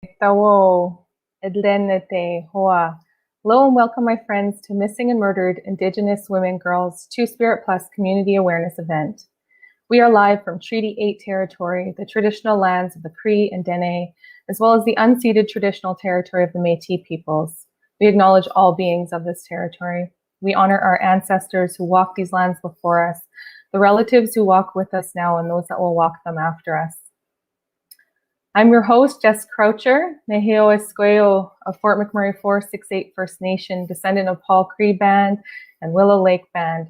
Tawo, Edlenete, Hoa. Hello and welcome, my friends, to Missing and Murdered Indigenous Women Girls Two-Spirit Plus Community Awareness Event. We are live from Treaty 8 territory, the traditional lands of the Cree and Dene, as well as the unceded traditional territory of the Métis peoples. We acknowledge all beings of this territory. We honor our ancestors who walked these lands before us, the relatives who walk with us now, and those that will walk them after us. I'm your host, Jess Croucher, Neheo Esqueo of Fort McMurray 468 First Nation, descendant of Paul Cree Band and Willow Lake Band.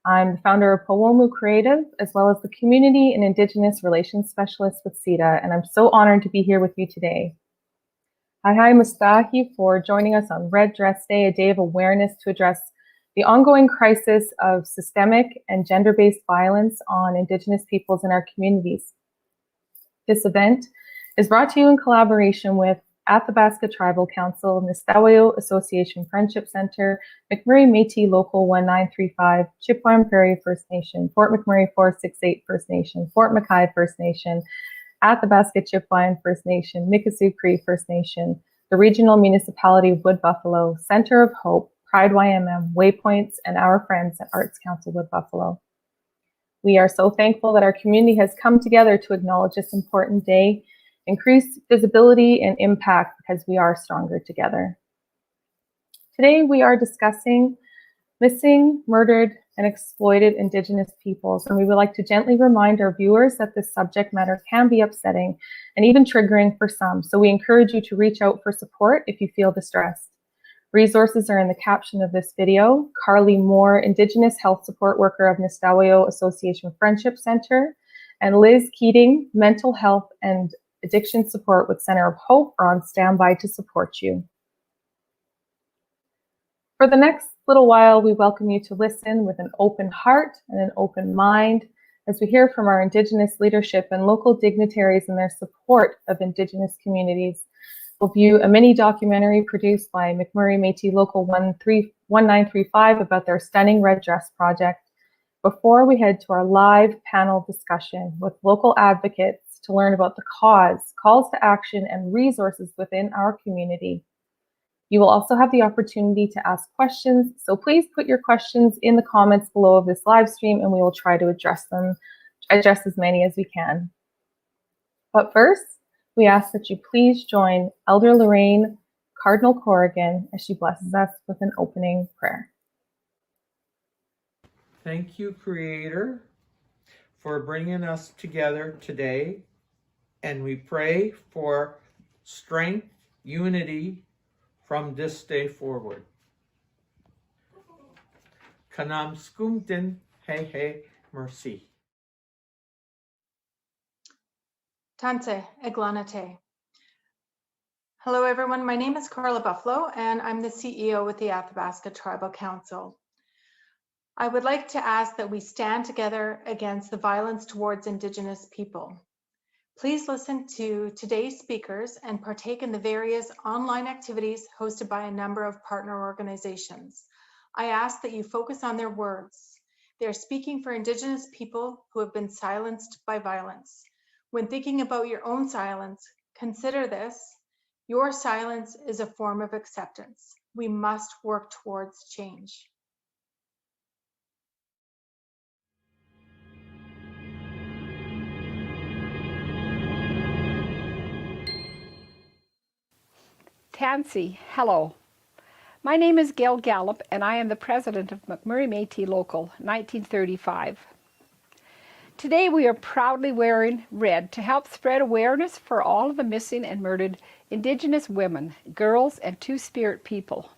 I'm the founder of Powomu Creative, as well as the Community and Indigenous Relations Specialist with CETA, and I'm so honored to be here with you today. Hi Mustahi for joining us on Red Dress Day, a day of awareness to address the ongoing crisis of systemic and gender-based violence on Indigenous peoples in our communities. This event is brought to you in collaboration with Athabasca Tribal Council, Nistawoyou Association Friendship Center, McMurray Métis Local 1935, Chipewyan Prairie First Nation, Fort McMurray 468 First Nation, Fort McKay First Nation, Athabasca Chipewyan First Nation, Mikisew Cree First Nation, the Regional Municipality of Wood Buffalo, Center of Hope, Pride YMM, Waypoints, and our friends at Arts Council Wood Buffalo. We are so thankful that our community has come together to acknowledge this important day, increase visibility and impact because we are stronger together. Today we are discussing missing, murdered, and exploited Indigenous peoples, and we would like to gently remind our viewers that this subject matter can be upsetting and even triggering for some, so we encourage you to reach out for support if you feel distressed. Resources are in the caption of this video. Carley Moore, Indigenous Health Support Worker of Nistawoyou Association Friendship Center, and Liz Keating, Mental Health and Addiction Support with Center of Hope, are on standby to support you. For the next little while, we welcome you to listen with an open heart and an open mind as we hear from our Indigenous leadership and local dignitaries in their support of Indigenous communities. We'll view a mini documentary produced by McMurray Métis Local 1935 about their stunning Red Dress project before we head to our live panel discussion with local advocates to learn about the cause, calls to action, and resources within our community. You will also have the opportunity to ask questions, so please put your questions in the comments below of this live stream and we will try to address as many as we can. But first, we ask that you please join Elder Lorraine Cardinal Corrigan as she blesses us with an opening prayer. Thank you, Creator, for bringing us together today, and we pray for strength, unity from this day forward. Kanam skumtin he mercy. Tanse eglanate. Hello everyone, my name is Carla Buffalo and I'm the CEO with the Athabasca Tribal Council. I would like to ask that we stand together against the violence towards Indigenous people. Please listen to today's speakers and partake in the various online activities hosted by a number of partner organizations. I ask that you focus on their words. They are speaking for Indigenous people who have been silenced by violence. When thinking about your own silence, consider this: your silence is a form of acceptance. We must work towards change. Tansy, hello. My name is Gail Gallup and I am the president of McMurray Métis Local 1935. Today we are proudly wearing red to help spread awareness for all of the missing and murdered Indigenous women, girls, and Two-Spirit people.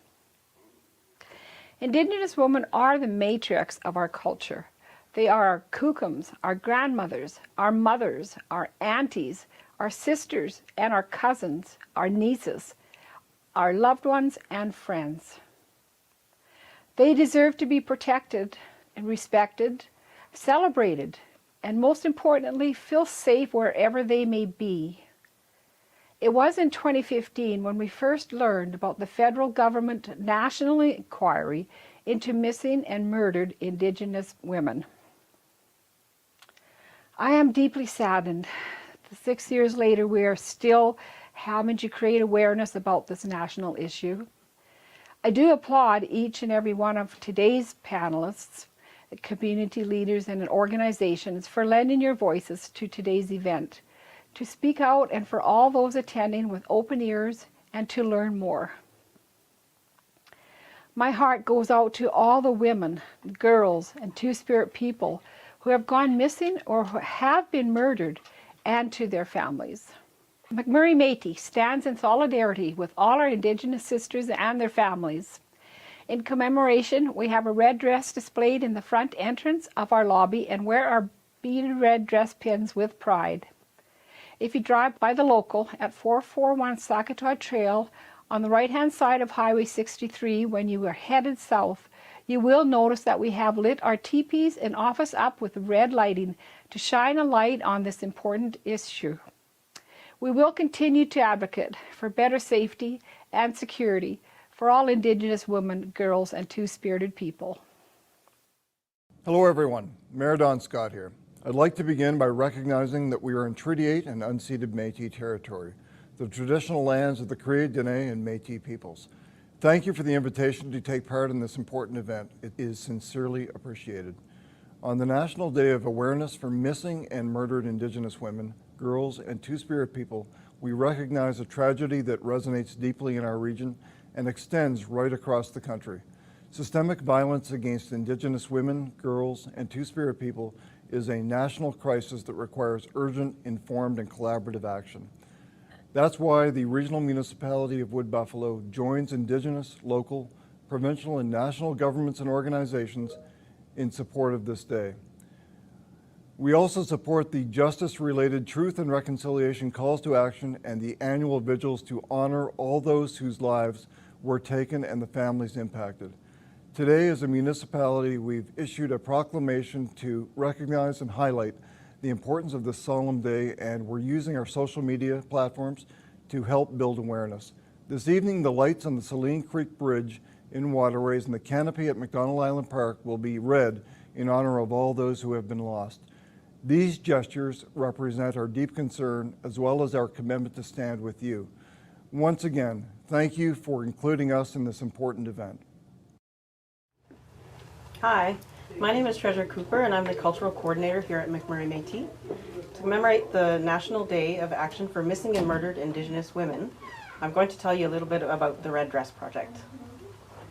Indigenous women are the matriarchs of our culture. They are our kukums, our grandmothers, our mothers, our aunties, our sisters, and our cousins, our nieces, our loved ones and friends. They deserve to be protected and respected, celebrated, and most importantly, feel safe wherever they may be. It was in 2015 when we first learned about the federal government national inquiry into missing and murdered Indigenous women. I am deeply saddened. 6 years later, we are still Haven't you created awareness about this national issue? I do applaud each and every one of today's panelists, community leaders and organizations for lending your voices to today's event, to speak out, and for all those attending with open ears and to learn more. My heart goes out to all the women, girls, and Two-Spirit people who have gone missing or who have been murdered, and to their families. McMurray Métis stands in solidarity with all our Indigenous sisters and their families. In commemoration, we have a red dress displayed in the front entrance of our lobby and wear our beaded red dress pins with pride. If you drive by the local at 441 Sakatoa Trail on the right-hand side of Highway 63 when you are headed south, you will notice that we have lit our teepees and office up with red lighting to shine a light on this important issue. We will continue to advocate for better safety and security for all Indigenous women, girls, and Two-Spirited people. Hello everyone, Mayor Don Scott here. I'd like to begin by recognizing that we are in Treaty 8 and unceded Métis territory, the traditional lands of the Cree, Dene, and Métis peoples. Thank you for the invitation to take part in this important event. It is sincerely appreciated. On the National Day of Awareness for Missing and Murdered Indigenous Women, girls, and Two-Spirit people, we recognize a tragedy that resonates deeply in our region and extends right across the country. Systemic violence against Indigenous women, girls, and Two-Spirit people is a national crisis that requires urgent, informed, and collaborative action. That's why the Regional Municipality of Wood Buffalo joins Indigenous, local, provincial, and national governments and organizations in support of this day. We also support the justice-related Truth and Reconciliation calls to action and the annual vigils to honor all those whose lives were taken and the families impacted. Today, as a municipality, we've issued a proclamation to recognize and highlight the importance of this solemn day, and we're using our social media platforms to help build awareness. This evening, the lights on the Saline Creek Bridge in Waterways and the canopy at McDonald Island Park will be red in honor of all those who have been lost. These gestures represent our deep concern as well as our commitment to stand with you. Once again, thank you for including us in this important event. Hi, my name is Treasure Cooper and I'm the Cultural Coordinator here at McMurray Métis. To commemorate the National Day of Action for Missing and Murdered Indigenous Women, I'm going to tell you a little bit about the Red Dress Project.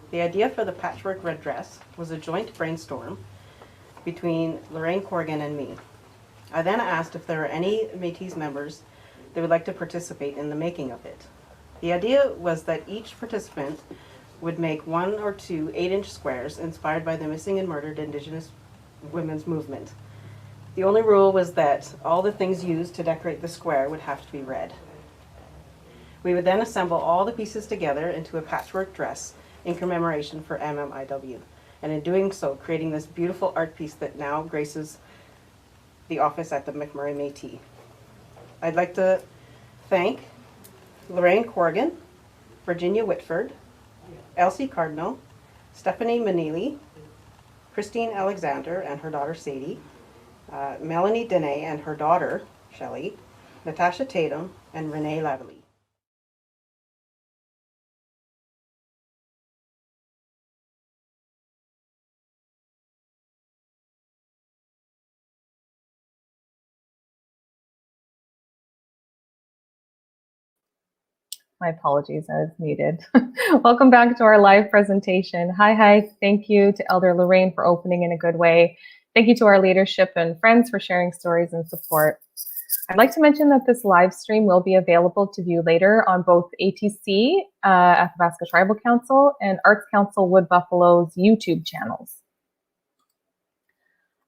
The idea for the patchwork red dress was a joint brainstorm between Lorraine Corrigan and me. I then asked if there were any Métis members that would like to participate in the making of it. The idea was that each participant would make 1 or 2 8-inch squares inspired by the Missing and Murdered Indigenous Women's Movement. The only rule was that all the things used to decorate the square would have to be red. We would then assemble all the pieces together into a patchwork dress in commemoration for MMIW, and in doing so, creating this beautiful art piece that now graces the office at the McMurray Métis. I'd like to thank Lorraine Corrigan, Virginia Whitford, Elsie Cardinal, Stephanie Manili, Christine Alexander and her daughter Sadie, Melanie Dene and her daughter Shelley, Natasha Tatum, and Renee Lavalley. My apologies, I was muted. Welcome back to our live presentation. Hi, thank you to Elder Lorraine for opening in a good way. Thank you to our leadership and friends for sharing stories and support. I'd like to mention that this live stream will be available to view later on both ATC, Athabasca Tribal Council, and Arts Council Wood Buffalo's YouTube channels.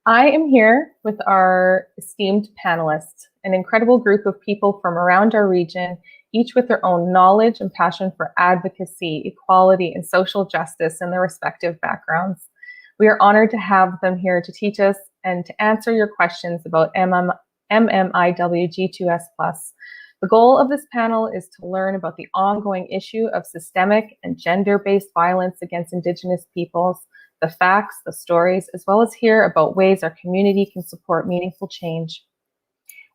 I am here with our esteemed panelists, an incredible group of people from around our region, each with their own knowledge and passion for advocacy, equality, and social justice in their respective backgrounds. We are honored to have them here to teach us and to answer your questions about MMIWG2S+. The goal of this panel is to learn about the ongoing issue of systemic and gender-based violence against Indigenous peoples, the facts, the stories, as well as hear about ways our community can support meaningful change.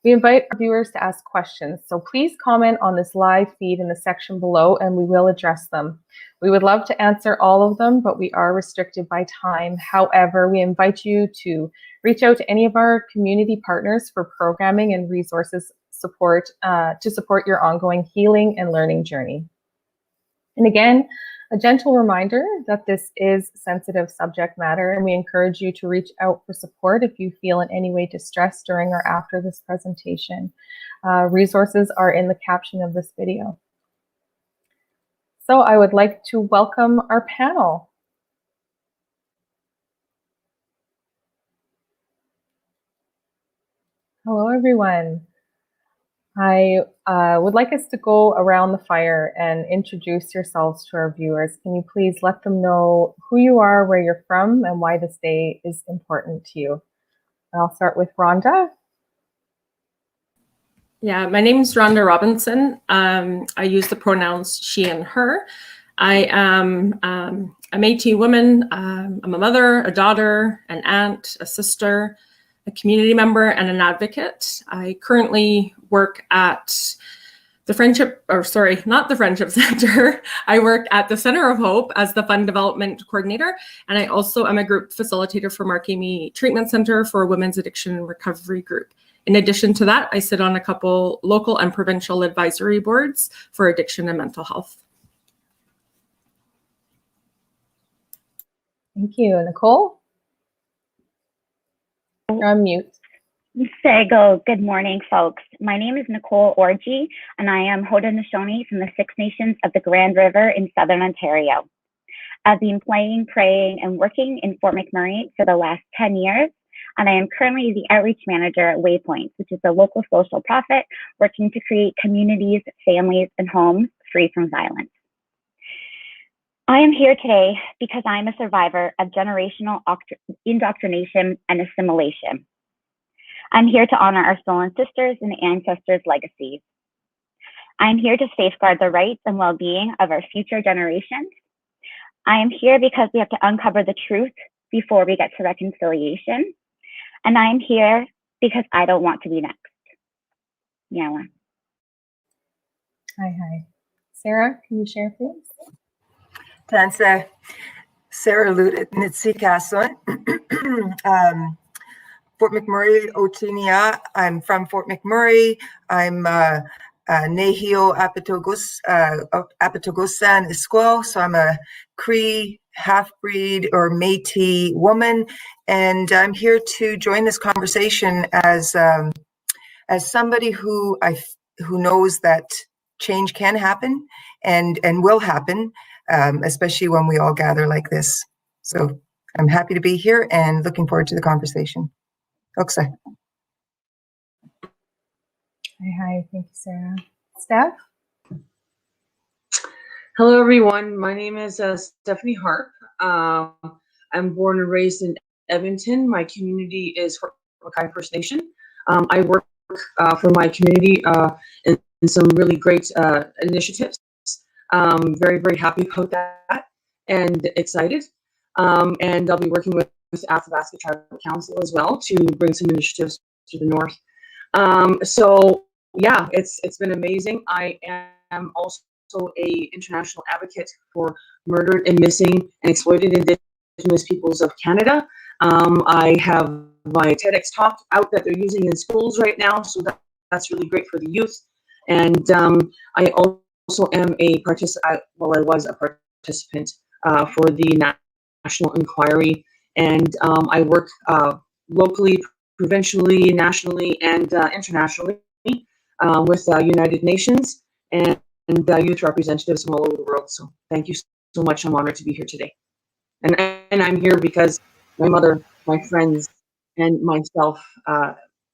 We invite our viewers to ask questions, so please comment on this live feed in the section below and we will address them. We would love to answer all of them, but we are restricted by time. However, we invite you to reach out to any of our community partners for programming and resources support to support your ongoing healing and learning journey. And again, a gentle reminder that this is sensitive subject matter, and we encourage you to reach out for support if you feel in any way distressed during or after this presentation. Resources are in the caption of this video. So I would like to welcome our panel. Hello, everyone. I would like us to go around the fire and introduce yourselves to our viewers. Can you please let them know who you are, where you're from, and why this day is important to you? I'll start with Rhonda. Yeah, my name is Rhonda Robinson. I use the pronouns she and her. I am a Métis woman. I'm a mother, a daughter, an aunt, a sister, a community member, and an advocate. I currently work at the not the Friendship Center. I work at the Center of Hope as the Fund Development Coordinator, and I also am a group facilitator for Markimi Treatment Center for a Women's Addiction and Recovery Group. In addition to that, I sit on a couple local and provincial advisory boards for addiction and mental health. Thank you. Nicole? You're on mute. Sego, good morning, folks. My name is Nicole Orji, and I am Haudenosaunee from the Six Nations of the Grand River in Southern Ontario. I've been playing, praying, and working in Fort McMurray for the last 10 years, and I am currently the outreach manager at WAYPOINTS, which is a local social profit working to create communities, families, and homes free from violence. I am here today because I'm a survivor of generational indoctrination and assimilation. I'm here to honor our stolen sisters and ancestors' legacies. I'm here to safeguard the rights and well-being of our future generations. I am here because we have to uncover the truth before we get to reconciliation. And I am here because I don't want to be next. Yeah. Hi. Sarah, can you share, please? Tanse, Sarah Ludet, Nitsikason. Fort McMurray, Otinia. I'm from Fort McMurray. I'm Nehio Apatogusan Isquel, so I'm a Cree half-breed or Métis woman, and I'm here to join this conversation as somebody who knows that change can happen and will happen, especially when we all gather like this. So I'm happy to be here and looking forward to the conversation. Okay. Hi. Thank you, Sarah. Steph? Hello, everyone. My name is Stephanie Harp. I'm born and raised in Edmonton. My community is Mackay First Nation. I work for my community in some really great initiatives. Very, very happy about that and excited. And I'll be working with Athabasca Tribal Council as well to bring some initiatives to the north. So yeah, it's been amazing. I am also a international advocate for murdered and missing and exploited Indigenous peoples of Canada. I have my TEDx talk out that they're using in schools right now, so that's really great for the youth. And I also am I was a participant for the National Inquiry, and I work locally, provincially, nationally, and internationally with United Nations and youth representatives from all over the world. So thank you so much. I'm honored to be here today. And I'm here because my mother, my friends, and myself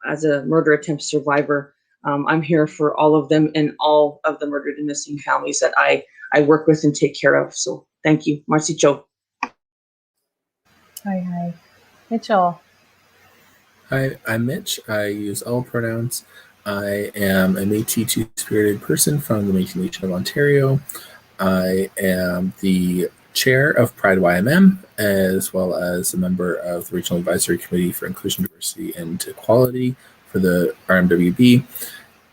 as a murder attempt survivor, I'm here for all of them and all of the murdered and missing families that I work with and take care of. So thank you. Marcy Joe. Hi. Mitchell. Hi, I'm Mitch. I use all pronouns. I am a Métis two-spirited person from the Métis Nation of Ontario. I am the chair of Pride YMM, as well as a member of the Regional Advisory Committee for Inclusion, Diversity, and Equality for the RMWB,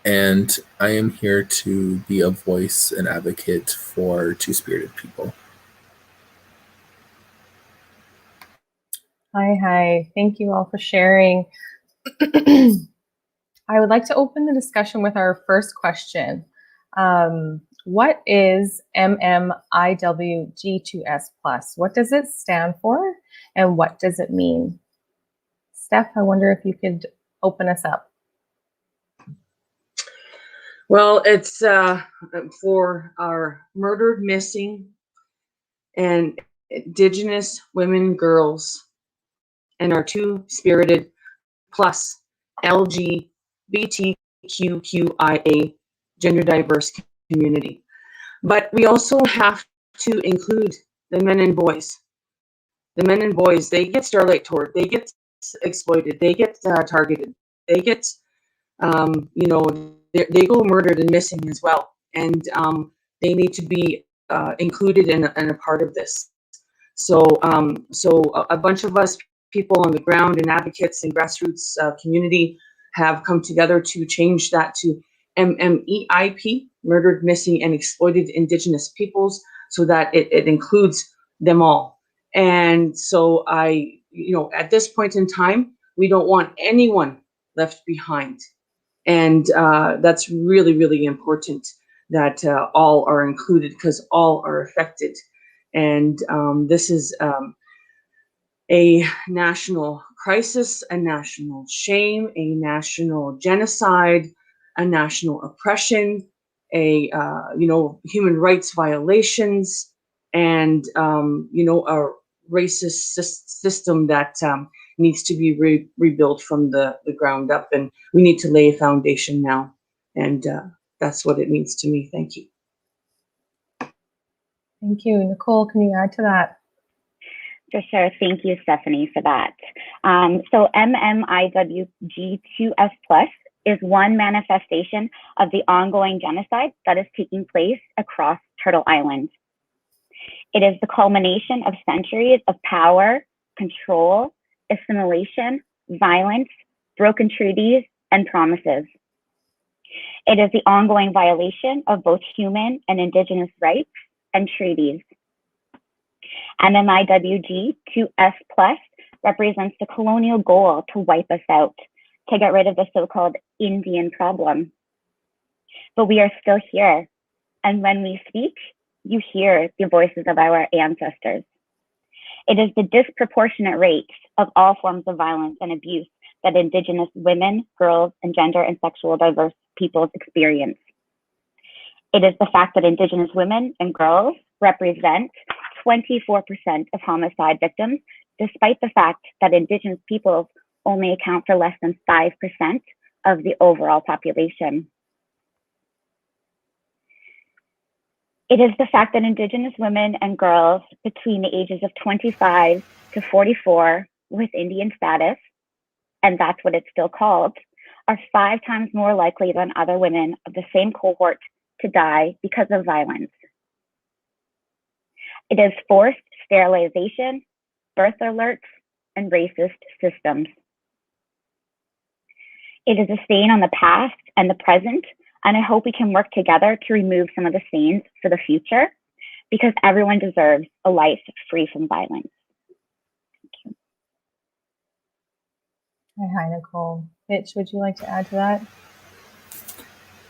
and I am here to be a voice and advocate for two-spirited people. Hi. Thank you all for sharing. I would like to open the discussion with our first question. What is MMIWG2S+? What does it stand for, and what does it mean? Steph, I wonder if you could open us up. Well, it's for our murdered, missing, and Indigenous women, girls, and our two-spirited plus LGBTQIA gender diverse community. But we also have to include the men and boys. The men and boys, they get Starlight Toured, they get exploited, they get targeted, they get, they go murdered and missing as well. And they need to be included in a part of this. So a bunch of us people on the ground and advocates and grassroots community have come together to change that to MMEIP, murdered, missing, and exploited Indigenous peoples, so that it includes them all. And so at this point in time, we don't want anyone left behind. And that's really, really important that all are included, because all are affected. And this is a national crisis, a national shame, a national genocide, a national oppression, a human rights violations, and a racist system that needs to be rebuilt from the ground up. And we need to lay a foundation now, and that's what it means to me. Thank you. Thank you. Nicole, can you add to that? For sure. Thank you, Stephanie, for that. So MMIWG2S+ is one manifestation of the ongoing genocide that is taking place across Turtle Island. It is the culmination of centuries of power, control, assimilation, violence, broken treaties, and promises. It is the ongoing violation of both human and Indigenous rights and treaties. MMIWG2S+ represents the colonial goal to wipe us out, to get rid of the so-called Indian problem. But we are still here. And when we speak, you hear the voices of our ancestors. It is the disproportionate rates of all forms of violence and abuse that Indigenous women, girls, and gender and sexual diverse peoples experience. It is the fact that Indigenous women and girls represent 24% of homicide victims, despite the fact that Indigenous peoples only account for less than 5% of the overall population. It is the fact that Indigenous women and girls between the ages of 25 to 44 with Indian status, and that's what it's still called, are 5 times more likely than other women of the same cohort to die because of violence. It is forced sterilization, birth alerts, and racist systems. It is a stain on the past and the present, and I hope we can work together to remove some of the stains for the future, because everyone deserves a life free from violence. Thank you. Hi, Nicole. Mitch, would you like to add to that?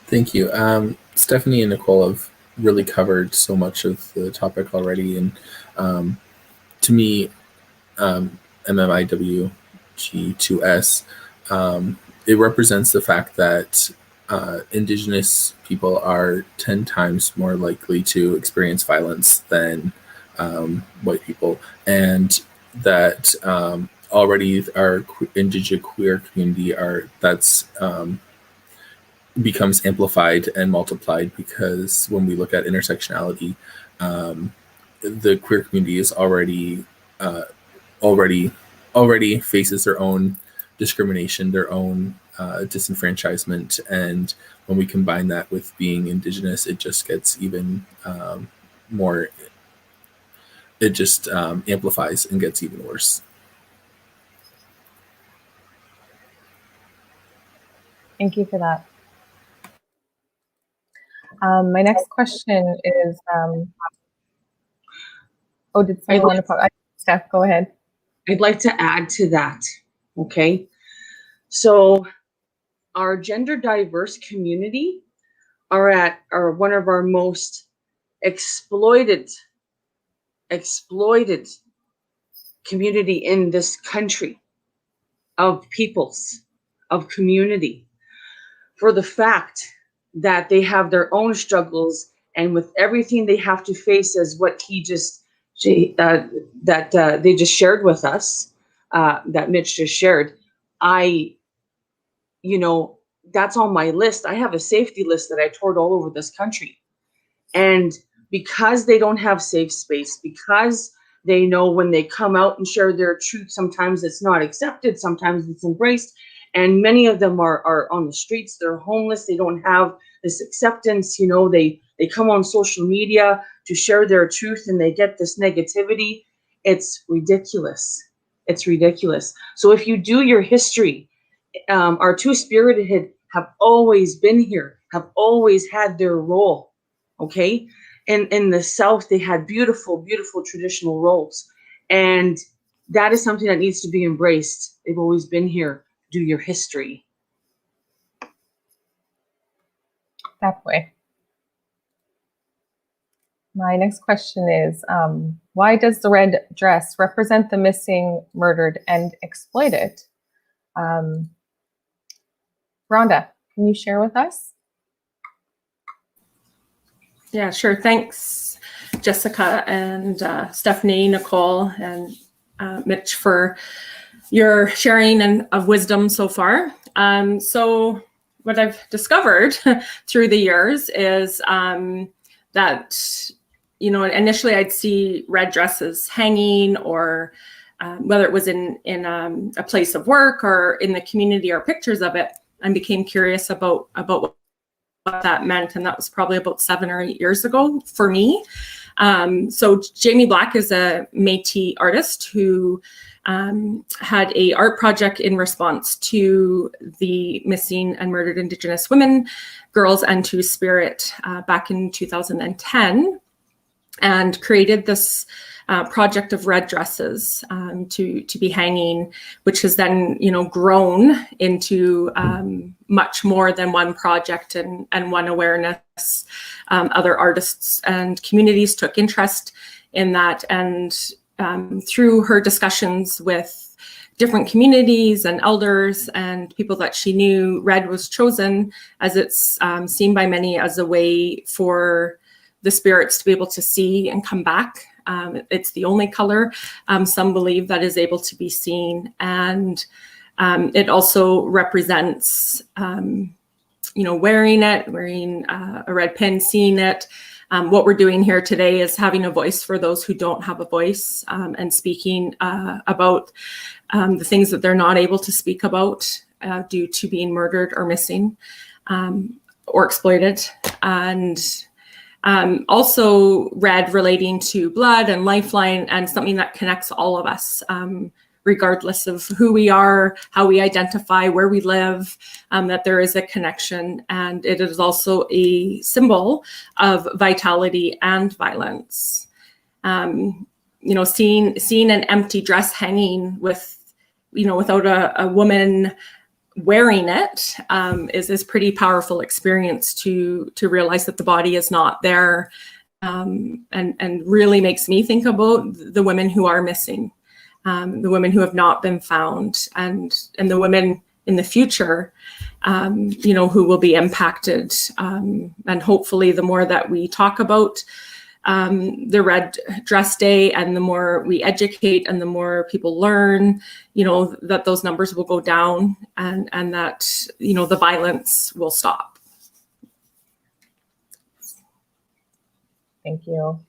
Thank you. Stephanie and Nicole have really covered so much of the topic already, and to me, MMIWG2S, it represents the fact that Indigenous people are 10 times more likely to experience violence than white people, and that already our Indigenous queer community becomes amplified and multiplied, because when we look at intersectionality, the queer community is already faces their own discrimination, their own disenfranchisement, and when we combine that with being Indigenous, it just gets even more. It just amplifies and gets even worse. Thank you for that. My next question is, oh, did someone want to talk? Steph, go ahead. I'd like to add to that, okay? So our gender diverse community are one of our most exploited community in this country of peoples, of community, for the fact that they have their own struggles, and with everything they have to face as what they just shared with us, that Mitch just shared. That's on my list. I have a safety list that I toured all over this country. And because they don't have safe space, because they know when they come out and share their truth, sometimes it's not accepted, sometimes it's embraced. And many of them are on the streets, they're homeless, they don't have this acceptance, they come on social media to share their truth and they get this negativity. It's ridiculous. It's ridiculous. So if you do your history, our two-spirited have always been here, have always had their role, okay? In the South, they had beautiful, beautiful traditional roles. And that is something that needs to be embraced. They've always been here. Do your history. That way. My next question is, why does the red dress represent the missing, murdered, and exploited? Rhonda, can you share with us? Yeah, sure. Thanks, Jessica and Stephanie, Nicole, and Mitch for your sharing of wisdom so far. So what I've discovered through the years is that, initially I'd see red dresses hanging, or whether it was in a place of work or in the community or pictures of it, and became curious about what that meant. And that was probably about 7 or 8 years ago for me. So Jamie Black is a Métis artist who had a art project in response to the missing and murdered Indigenous women, girls, and Two-Spirit back in 2010, and created this project of red dresses to be hanging, which has then grown into much more than one project and one awareness. Other artists and communities took interest in that, and through her discussions with different communities and elders and people that she knew, red was chosen as it's seen by many as a way for the spirits to be able to see and come back. It's the only color, some believe, that is able to be seen. And it also represents, wearing a red pin, seeing it. What we're doing here today is having a voice for those who don't have a voice, and speaking about the things that they're not able to speak about due to being murdered or missing or exploited. And also red relating to blood and lifeline, and something that connects all of us, regardless of who we are, how we identify, where we live, that there is a connection. And it is also a symbol of vitality and violence. Seeing an empty dress hanging without a woman wearing it is pretty powerful experience to realize that the body is not there, and really makes me think about the women who are missing, the women who have not been found, and the women in the future, who will be impacted. And hopefully the more that we talk about the Red Dress Day, and the more we educate and the more people learn, that those numbers will go down, and that, the violence will stop. Thank you.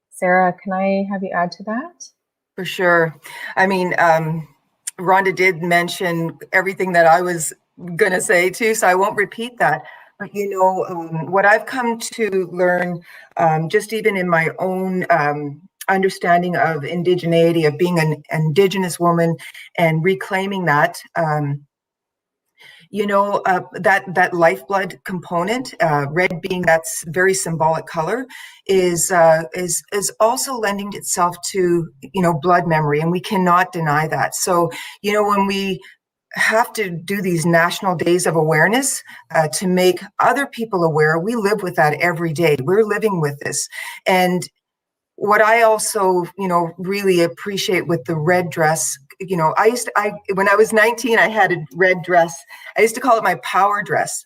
Sarah, can I have you add to that? For sure. I mean, Rhonda did mention everything that I was going to say too, so I won't repeat that. But what I've come to learn, just even in my own understanding of indigeneity, of being an Indigenous woman and reclaiming that, that lifeblood component, red being that's very symbolic color, is also lending itself to blood memory, and we cannot deny that. So when we have to do these national days of awareness to make other people aware, we live with that every day. We're living with this. And what I also, really appreciate with the red dress, when I was 19, I had a red dress. I used to call it my power dress.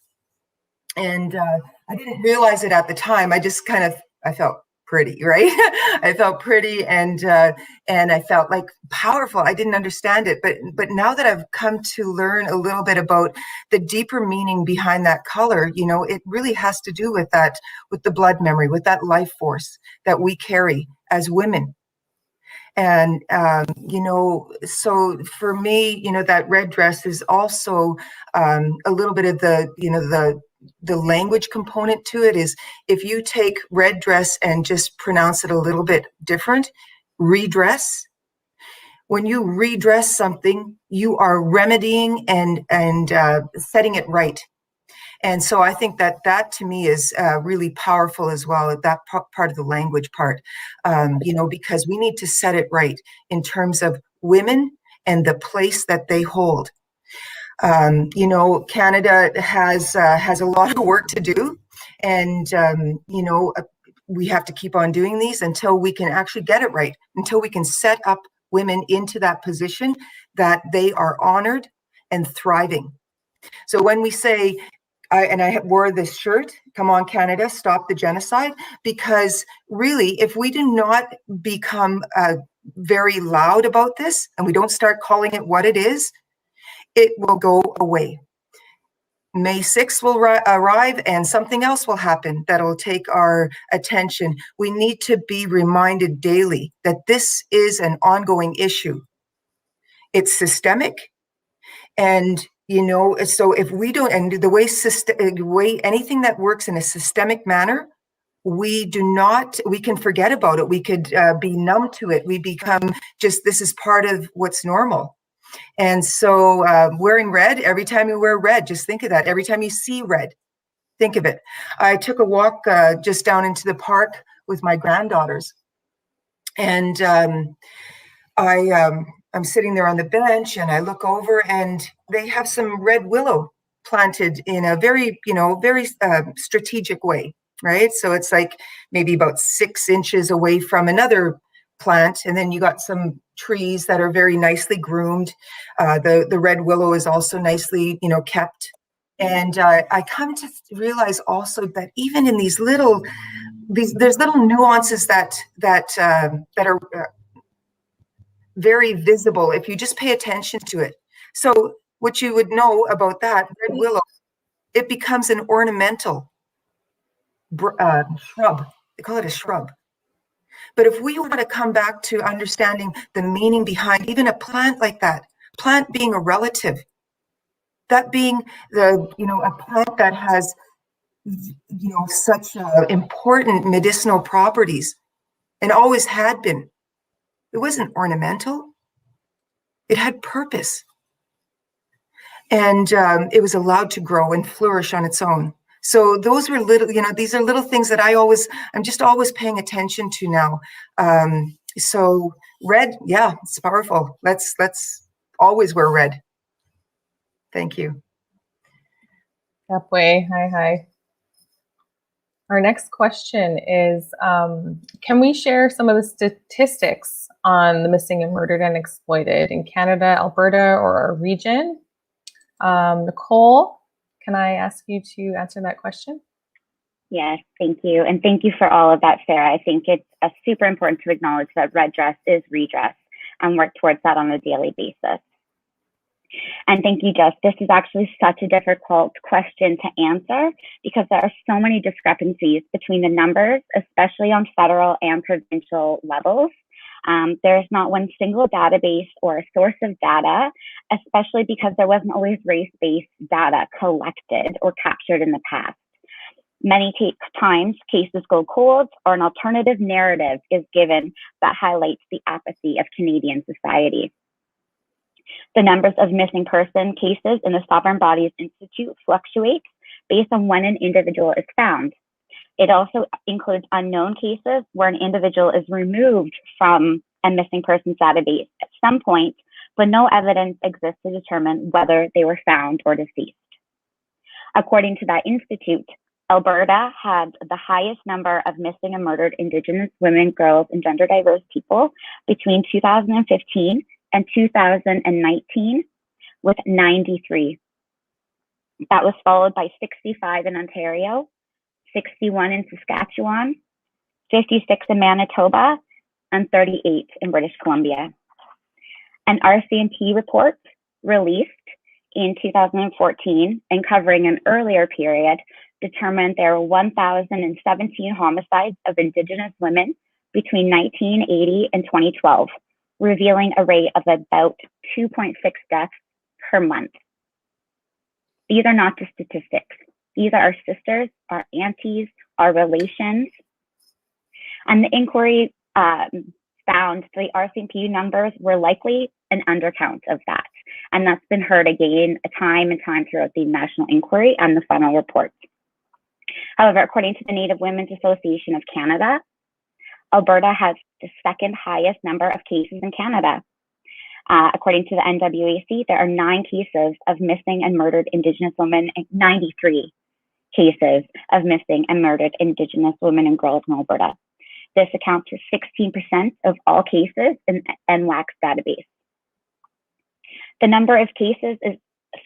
And I didn't realize it at the time. I just I felt pretty, right? I felt pretty and I felt like powerful. I didn't understand it. But now that I've come to learn a little bit about the deeper meaning behind that color, it really has to do with that, with the blood memory, with that life force that we carry as women. And, so for me, that red dress is also a little bit of the language component to it. Is if you take red dress and just pronounce it a little bit different, redress. When you redress something, you are remedying and setting it right. And so I think that to me is really powerful as well, that part of the language part, because we need to set it right in terms of women and the place that they hold. Canada has a lot of work to do, and we have to keep on doing these until we can actually get it right, until we can set up women into that position that they are honored and thriving. So when we say, I wore this shirt, "Come on, Canada, stop the genocide," because really, if we do not become very loud about this and we don't start calling it what it is, it will go away. May 6th will arrive and something else will happen that'll take our attention. We need to be reminded daily that this is an ongoing issue. It's systemic. And, so if we don't, and the way anything that works in a systemic manner, we can forget about it. We could be numb to it. We become just, this is part of what's normal. And so wearing red, every time you wear red, just think of that. Every time you see red, think of it. I took a walk just down into the park with my granddaughters. And I'm sitting there on the bench and I look over and they have some red willow planted in a very, very strategic way, right? So it's like maybe about 6 inches away from another plant. And then you got some trees that are very nicely groomed. The red willow is also nicely, kept. And I come to realize also that even in there's little nuances that are very visible if you just pay attention to it. So what you would know about that red willow, it becomes an ornamental shrub. They call it a shrub. But if we want to come back to understanding the meaning behind even a plant like that, plant being a relative, that being a plant that has, such important medicinal properties and always had been. It wasn't ornamental. It had purpose. And it was allowed to grow and flourish on its own. So those were little, these are little things that I'm just always paying attention to now. So red, yeah, it's powerful. Let's always wear red. Thank you. Hi. Our next question is, can we share some of the statistics on the missing and murdered and exploited in Canada, Alberta, or our region? Nicole, can I ask you to answer that question? Yes, thank you. And thank you for all of that, Sarah. I think it's super important to acknowledge that red dress is redress and work towards that on a daily basis. And thank you, Jess. This is actually such a difficult question to answer because there are so many discrepancies between the numbers, especially on federal and provincial levels. There is not one single database or a source of data, especially because there wasn't always race-based data collected or captured in the past. Many times cases go cold or an alternative narrative is given that highlights the apathy of Canadian society. The numbers of missing person cases in the Sovereign Bodies Institute fluctuates based on when an individual is found. It also includes unknown cases where an individual is removed from a missing persons database at some point, but no evidence exists to determine whether they were found or deceased. According to that institute, Alberta had the highest number of missing and murdered Indigenous women, girls, and gender diverse people between 2015 and 2019, with 93. That was followed by 65 in Ontario, 61 in Saskatchewan, 56 in Manitoba, and 38 in British Columbia. An RCMP report released in 2014 and covering an earlier period determined there were 1,017 homicides of Indigenous women between 1980 and 2012, revealing a rate of about 2.6 deaths per month. These are not just statistics. These are our sisters, our aunties, our relations. And the inquiry found the RCMP numbers were likely an undercount of that. And that's been heard again time and time throughout the national inquiry and the final report. However, according to the Native Women's Association of Canada, Alberta has the second highest number of cases in Canada. According to the NWAC, there are 9 cases of missing and murdered Indigenous women and 93 cases of missing and murdered Indigenous women and girls in Alberta. This accounts for 16% of all cases in NWAC's database. The number of cases is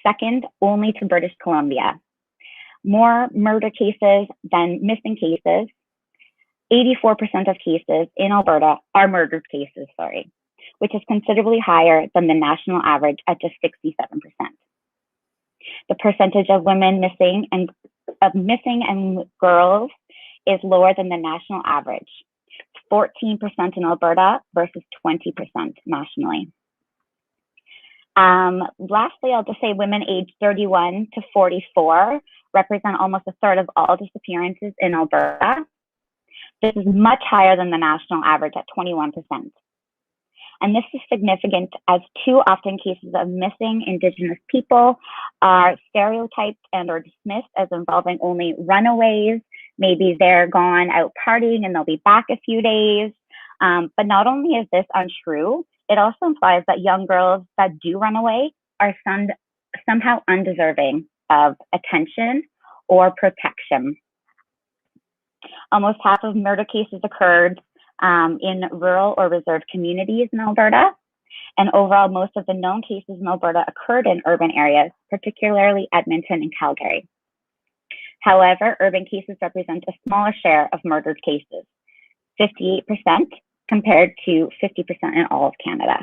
second only to British Columbia. More murder cases than missing cases. 84% of cases in Alberta are murdered cases, which is considerably higher than the national average at just 67%. The percentage of women missing and girls is lower than the national average, 14% in Alberta versus 20% nationally. Lastly, I'll just say women aged 31 to 44 represent almost a third of all disappearances in Alberta. This is much higher than the national average at 21%. And this is significant as too often cases of missing Indigenous people are stereotyped and or dismissed as involving only runaways. Maybe they're gone out partying and they'll be back a few days. But not only is this untrue, it also implies that young girls that do run away are somehow undeserving of attention or protection. Almost half of murder cases occurred in rural or reserved communities in Alberta. And overall, most of the known cases in Alberta occurred in urban areas, particularly Edmonton and Calgary. However, urban cases represent a smaller share of murdered cases, 58% compared to 50% in all of Canada.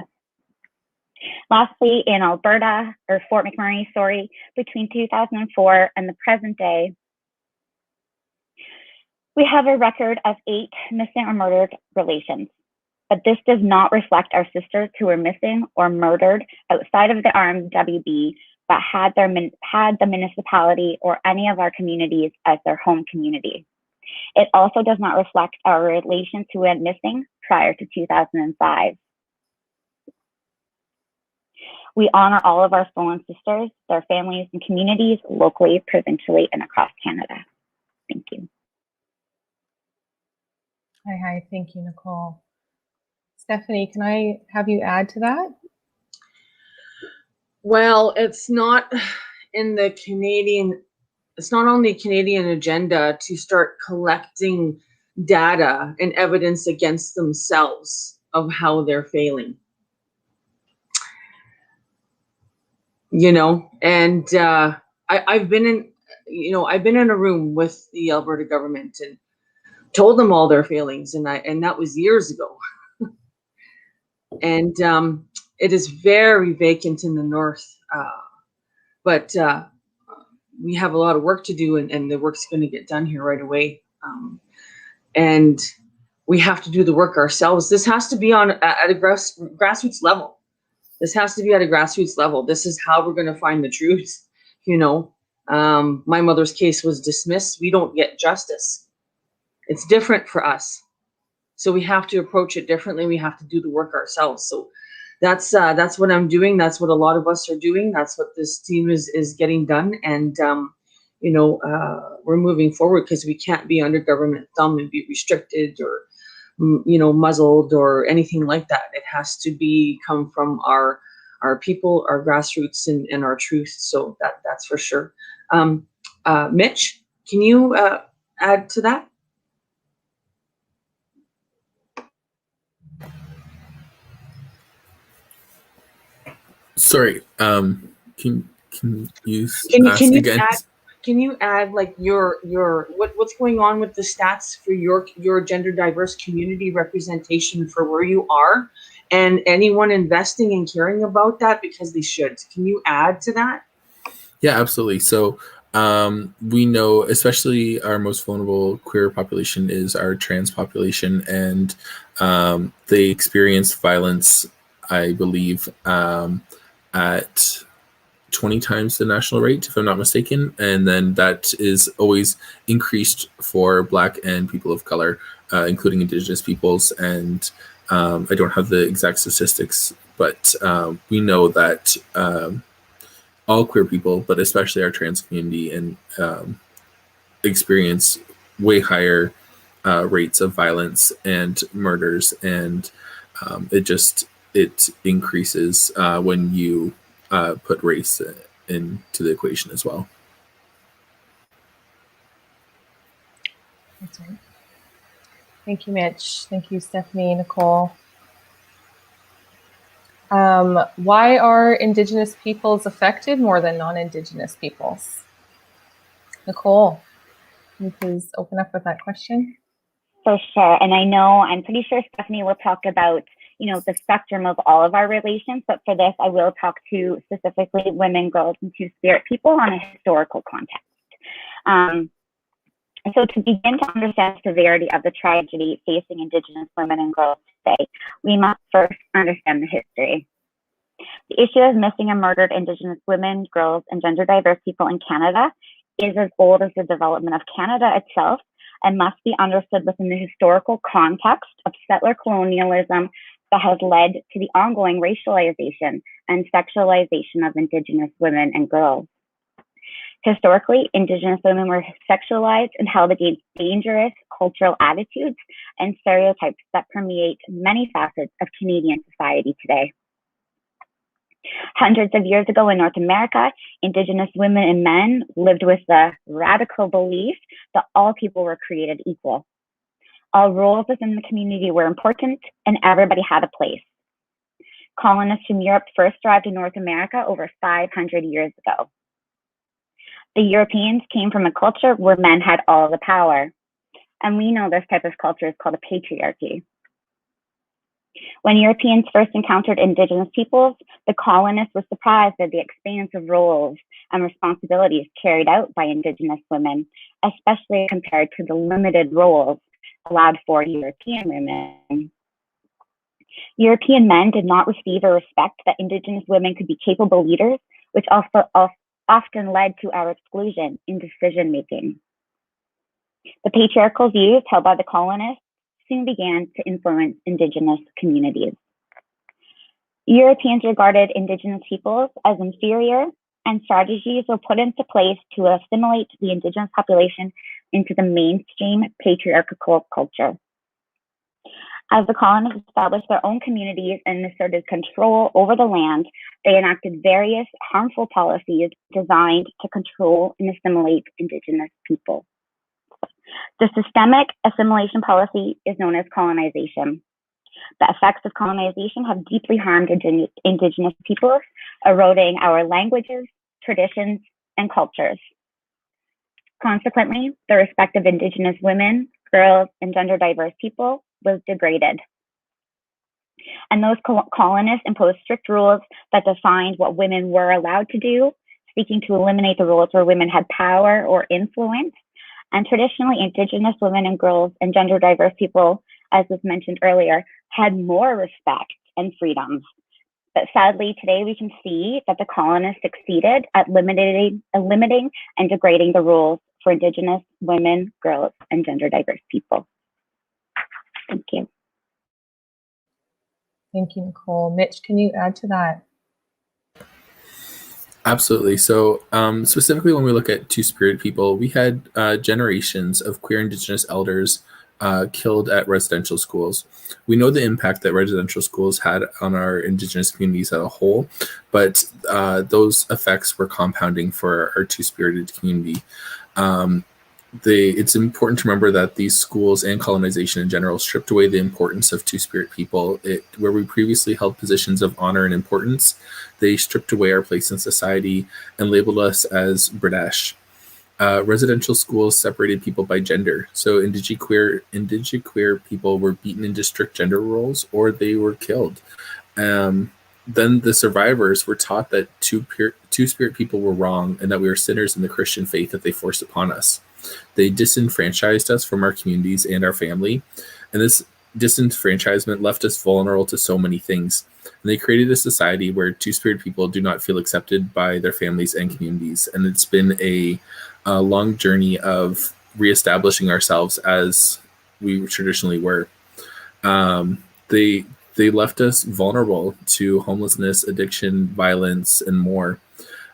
Lastly, in Alberta, or Fort McMurray, between 2004 and the present day, we have a record of 8 missing or murdered relations, but this does not reflect our sisters who were missing or murdered outside of the RMWB, but had the municipality or any of our communities as their home community. It also does not reflect our relations who went missing prior to 2005. We honor all of our fallen sisters, their families and communities, locally, provincially, and across Canada. Thank you. Hi, thank you, Nicole. Stephanie, can I have you add to that? Well, it's not in the Canadian, it's not on the Canadian agenda to start collecting data and evidence against themselves of how they're failing. You know, and I've been in a room with the Alberta government and told them all their failings, and that was years ago. And it is very vacant in the north, but we have a lot of work to do, and the work's going to get done here right away. And we have to do the work ourselves. This has to be at a grassroots level. This has to be at a grassroots level. This is how we're going to find the truth. You know, my mother's case was dismissed. We don't get justice. It's different for us. So we have to approach it differently. We have to do the work ourselves. So that's what I'm doing. That's what a lot of us are doing. That's what this team is getting done. And we're moving forward because we can't be under government thumb and be restricted or muzzled or anything like that. It has to come from our people, our grassroots, and our truth. So that's for sure. Mitch, can you add to that? Sorry, can you ask again? Can you add like your what's going on with the stats for your gender diverse community representation for where you are, and anyone investing and caring about that, because they should. Can you add to that? Yeah, absolutely. So we know, especially our most vulnerable queer population is our trans population, and they experience violence, I believe, at 20 times the national rate, if I'm not mistaken. And then that is always increased for Black and people of color, including Indigenous peoples. And I don't have the exact statistics, but we know that all queer people, but especially our trans community, and experience way higher rates of violence and murders. And it increases when you put race into the equation as well. That's right. Thank you, Mitch. Thank you, Stephanie, Nicole. Why are Indigenous peoples affected more than non-Indigenous peoples? Nicole, can you please open up with that question? For sure. And I'm pretty sure Stephanie will talk about, the spectrum of all of our relations, but for this, I will talk to specifically women, girls, and two-spirit people on a historical context. So to begin to understand the severity of the tragedy facing Indigenous women and girls today, we must first understand the history. The issue of missing and murdered Indigenous women, girls, and gender diverse people in Canada is as old as the development of Canada itself, and must be understood within the historical context of settler colonialism that has led to the ongoing racialization and sexualization of Indigenous women and girls. Historically, Indigenous women were sexualized and held against dangerous cultural attitudes and stereotypes that permeate many facets of Canadian society today. Hundreds of years ago in North America, Indigenous women and men lived with the radical belief that all people were created equal. All roles within the community were important, and everybody had a place. Colonists from Europe first arrived in North America over 500 years ago. The Europeans came from a culture where men had all the power, and we know this type of culture is called a patriarchy. When Europeans first encountered Indigenous peoples, the colonists were surprised at the expanse of roles and responsibilities carried out by Indigenous women, especially compared to the limited roles allowed for European women. European men did not receive or respect that Indigenous women could be capable leaders, which also often led to our exclusion in decision-making. The patriarchal views held by the colonists soon began to influence Indigenous communities. Europeans regarded Indigenous peoples as inferior, and strategies were put into place to assimilate the Indigenous population into the mainstream patriarchal culture. As the colonists established their own communities and asserted control over the land, they enacted various harmful policies designed to control and assimilate Indigenous people. The systemic assimilation policy is known as colonization. The effects of colonization have deeply harmed Indigenous peoples, eroding our languages, traditions, and cultures. Consequently, the respect of Indigenous women, girls, and gender diverse people was degraded. And those colonists imposed strict rules that defined what women were allowed to do, seeking to eliminate the roles where women had power or influence. And traditionally, Indigenous women and girls and gender diverse people, as was mentioned earlier, had more respect and freedoms. But sadly, today we can see that the colonists succeeded at limiting and degrading the rules for Indigenous women, girls, and gender diverse people. Thank you. Thank you, Nicole. Mitch, can you add to that? Absolutely. So specifically when we look at Two-Spirit people, we had generations of queer Indigenous elders killed at residential schools. We know the impact that residential schools had on our Indigenous communities as a whole, but those effects were compounding for our Two-Spirited community. It's important to remember that these schools and colonization in general stripped away the importance of Two-Spirit people. Where we previously held positions of honor and importance, they stripped away our place in society and labeled us as British. Residential schools separated people by gender. So indigqueer people were beaten into strict gender roles or they were killed. Then the survivors were taught that Two-Spirit people were wrong and that we were sinners in the Christian faith that they forced upon us. They disenfranchised us from our communities and our family, and this disenfranchisement left us vulnerable to so many things. And they created a society where Two-Spirit people do not feel accepted by their families and communities, and it's been a long journey of reestablishing ourselves as we traditionally were. They left us vulnerable to homelessness, addiction, violence, and more.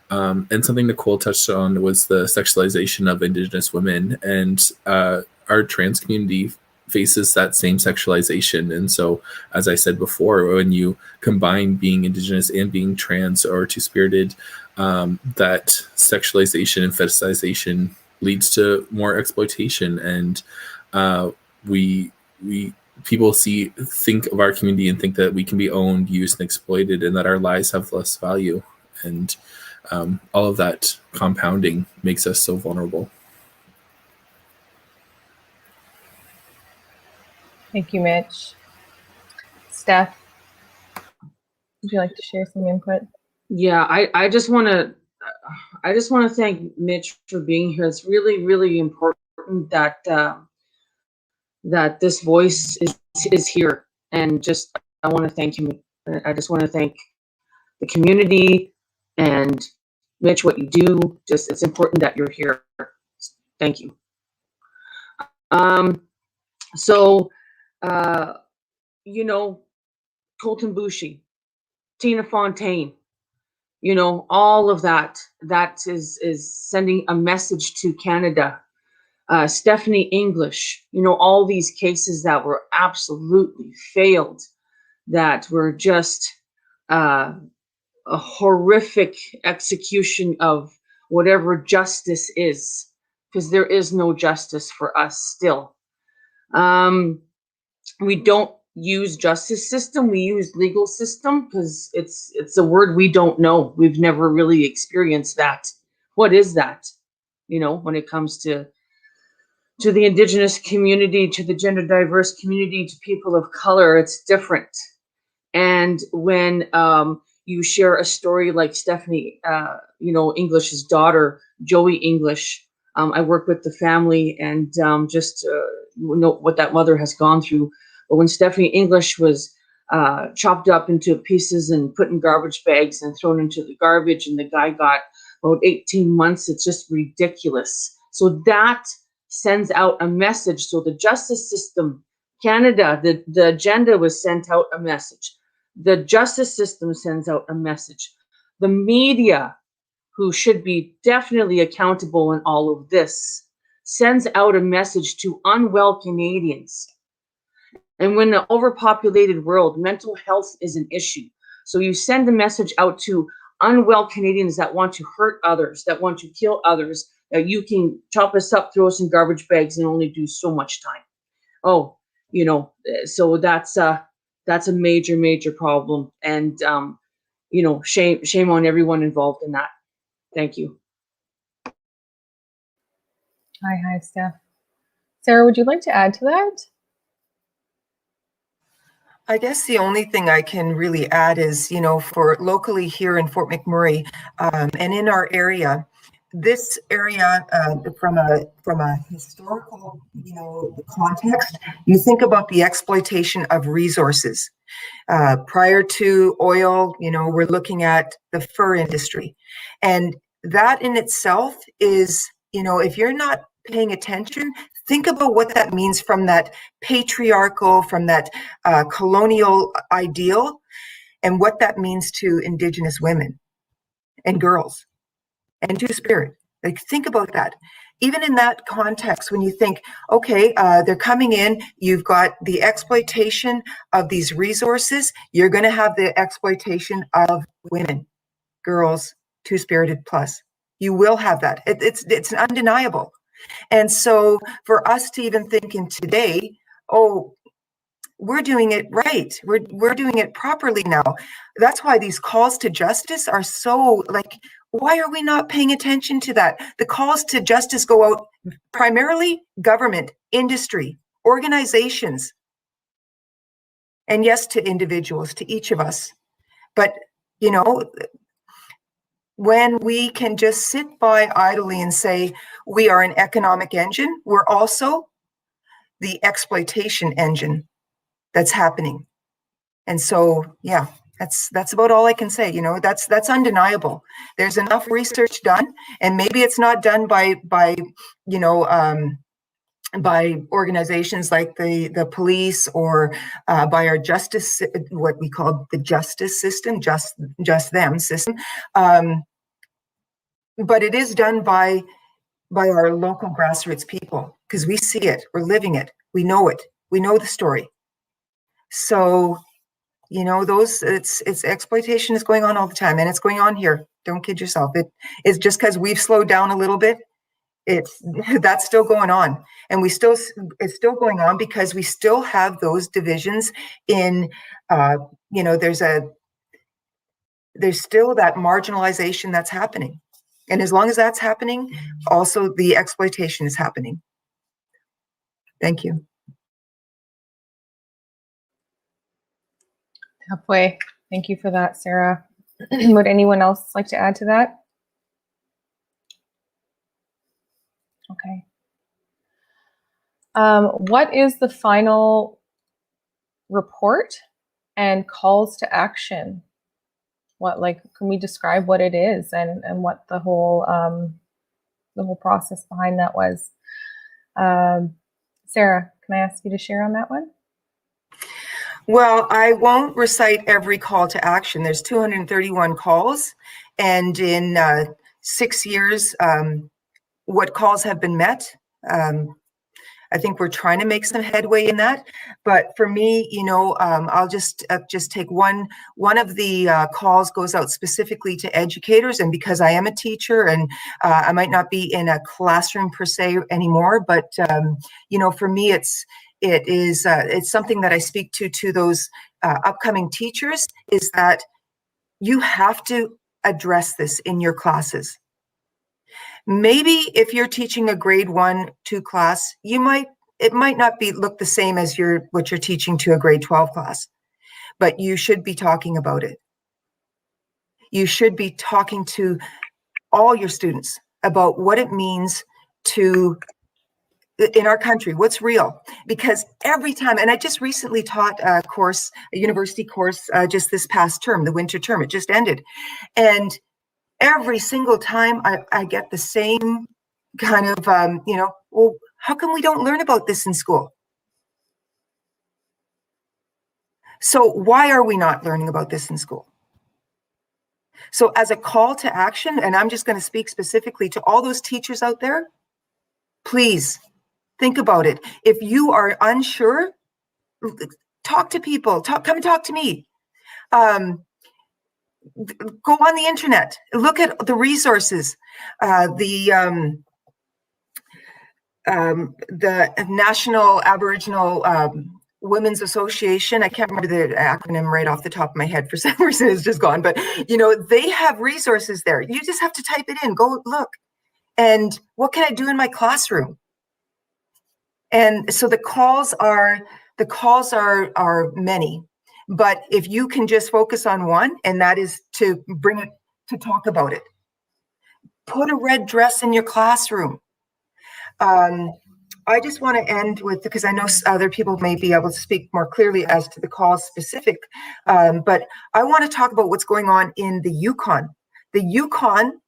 And something Nicole touched on was the sexualization of Indigenous women, and our trans community faces that same sexualization. And so, as I said before, when you combine being Indigenous and being trans or Two-Spirited, that sexualization and fetishization leads to more exploitation, and people think of our community and think that we can be owned, used, and exploited, and that our lives have less value. And all of that compounding makes us so vulnerable. Thank you, Mitch. Steph, would you like to share some input? Yeah, I just want to thank Mitch for being here. It's really, really important that that this voice is here, and I want to thank him. I just want to thank the community and Mitch, what you do. It's important that you're here. Thank you. So, you know, Colton Boushie, Tina Fontaine, you know, all of that is sending a message to Canada. Stephanie English, you know, all these cases that were absolutely failed, that were just a horrific execution of whatever justice is, because there is no justice for us still. We don't use justice system, we use legal system, because it's a word we don't know. We've never really experienced that. What is that? You know, when it comes to the Indigenous community, to the gender diverse community, to people of color, it's different. And when you share a story like Stephanie, you know, English's daughter, Joey English, I work with the family and just know what that mother has gone through. But when Stephanie English was chopped up into pieces and put in garbage bags and thrown into the garbage, and the guy got about 18 months, it's just ridiculous. So that sends out a message. So the justice system, Canada, the agenda was sent out a message. The justice system sends out a message. The media, who should be definitely accountable in all of this, sends out a message to unwell Canadians. And when the overpopulated world, mental health is an issue. So you send a message out to unwell Canadians that want to hurt others, that want to kill others, that you can chop us up, throw us in garbage bags, and only do so much time. Oh, you know, so that's a major, major problem. And, you know, shame on everyone involved in that. Thank you. Hi, Steph. Sarah, would you like to add to that? I guess the only thing I can really add is, you know, for locally here in Fort McMurray and in our area, this area from a historical, you know, context, you think about the exploitation of resources. Prior to oil, you know, we're looking at the fur industry. And that in itself is, you know, if you're not paying attention, Think about what that means from that patriarchal, from that colonial ideal, and what that means to Indigenous women and girls and Two-Spirit. Like, think about that. Even in that context, when you think, okay, they're coming in, you've got the exploitation of these resources, you're going to have the exploitation of women, girls, Two-Spirited plus. You will have that. It's undeniable. And so for us to even think in today, oh, we're doing it right. We're doing it properly now. That's why these calls to justice are so, like, why are we not paying attention to that? The calls to justice go out primarily government, industry, organizations, and yes, to individuals, to each of us. But, you know, when we can just sit by idly and say we are an economic engine, we're also the exploitation engine that's happening. And so, yeah, that's about all I can say. You know, that's undeniable. There's enough research done, and maybe it's not done by you know, by organizations like the police or by our justice, what we call the justice system, just them system. But it is done by our local grassroots people, because we see it, we're living it, we know the story. So, you know, it's exploitation is going on all the time, and it's going on here. Don't kid yourself. It's just because we've slowed down a little bit. That's still going on, and it's still going on because we still have those divisions in, you know, there's still that marginalization that's happening. And as long as that's happening, also the exploitation is happening. Thank you. Halfway. Thank you for that, Sarah. Would anyone else like to add to that? Okay. What is the final report and calls to action? Can we describe what it is and what the whole process behind that was? Sarah, can I ask you to share on that one? Well, I won't recite every call to action. There's 231 calls, and in 6 years, what calls have been met? I think we're trying to make some headway in that. But for me, you know, I'll just take one of the calls goes out specifically to educators, and because I am a teacher and I might not be in a classroom per se anymore, but you know, for me, it's something that I speak to those upcoming teachers, is that you have to address this in your classes. Maybe if you're teaching a grade 1-2 class, it might not look the same as what you're teaching to a grade 12 class, but you should be talking about it. You should be talking to all your students about what it means in our country, what's real. Because every time, and I just recently taught a university course just this past term, the winter term, it just ended. And every single time I get the same kind of, you know, well, how come we don't learn about this in school? So why are we not learning about this in school? So as a call to action, and I'm just going to speak specifically to all those teachers out there, please think about it. If you are unsure, talk to people, come talk to me. Go on the internet, look at the resources, the National Aboriginal Women's Association. I can't remember the acronym right off the top of my head. For some reason, it's just gone. But, you know, they have resources there. You just have to type it in, go look. And what can I do in my classroom? And so the calls are many. But if you can just focus on one, and that is to bring it, to talk about it. Put a red dress in your classroom. I just want to end with, because I know other people may be able to speak more clearly as to the cause specific, but I want to talk about what's going on in the Yukon. The Yukon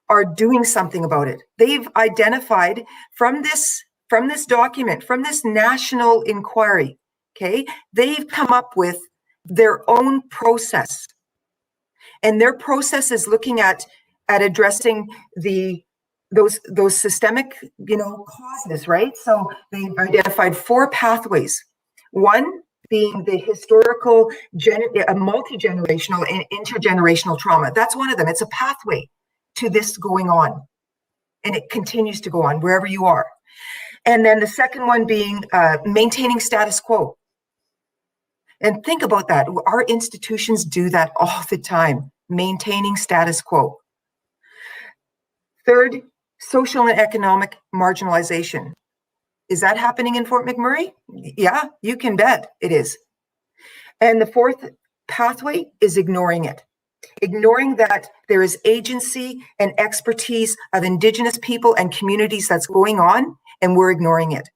are doing something about it. They've identified from this from this document, from this national inquiry, okay, they've come up with their own process. And their process is looking at addressing those systemic, causes, right? So they've identified 4 pathways. One being the historical, multi-generational and intergenerational trauma. That's one of them. It's a pathway to this going on. And it continues to go on wherever you are. And then the second one being maintaining status quo. And think about that. Our institutions do that all the time, maintaining status quo. Third, social and economic marginalization. Is that happening in Fort McMurray? Yeah, you can bet it is. And the fourth pathway is ignoring it. Ignoring that there is agency and expertise of Indigenous people and communities that's going on, and we're ignoring it.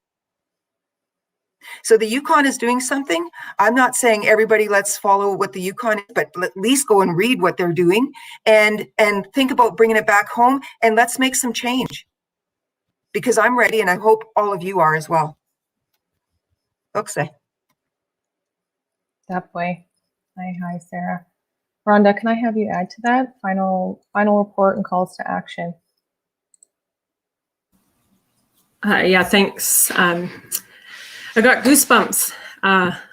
So the Yukon is doing something. I'm not saying everybody let's follow what the Yukon is, but at least go and read what they're doing and think about bringing it back home, and let's make some change. Because I'm ready, and I hope all of you are as well. Okay. That way. Hi, Sarah. Rhonda, can I have you add to that final report and calls to action? Yeah, thanks. I got goosebumps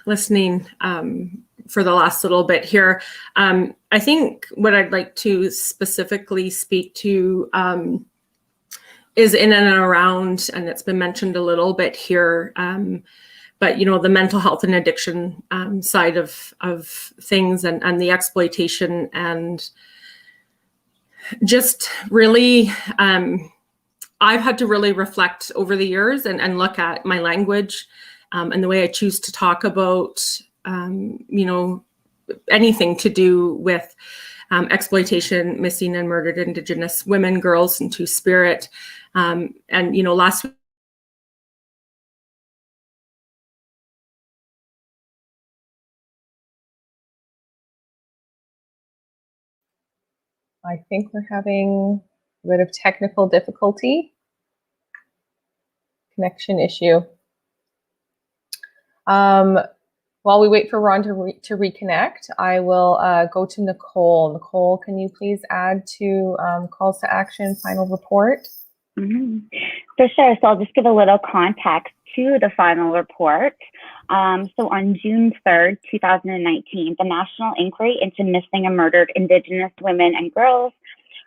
listening for the last little bit here. I think what I'd like to specifically speak to is in and around, and it's been mentioned a little bit here, but the mental health and addiction side of things, and the exploitation, and just really, I've had to really reflect over the years and look at my language and the way I choose to talk about, anything to do with exploitation, missing and murdered Indigenous women, girls, and Two-Spirit. And last week, I think we're having a bit of technical difficulty, connection issue. While we wait for Ron to reconnect, I will go to Nicole. Nicole, can you please add to calls to action, final report? Mm-hmm. For sure. So I'll just give a little context to the final report. So on June 3rd, 2019, the National Inquiry into Missing and Murdered Indigenous Women and Girls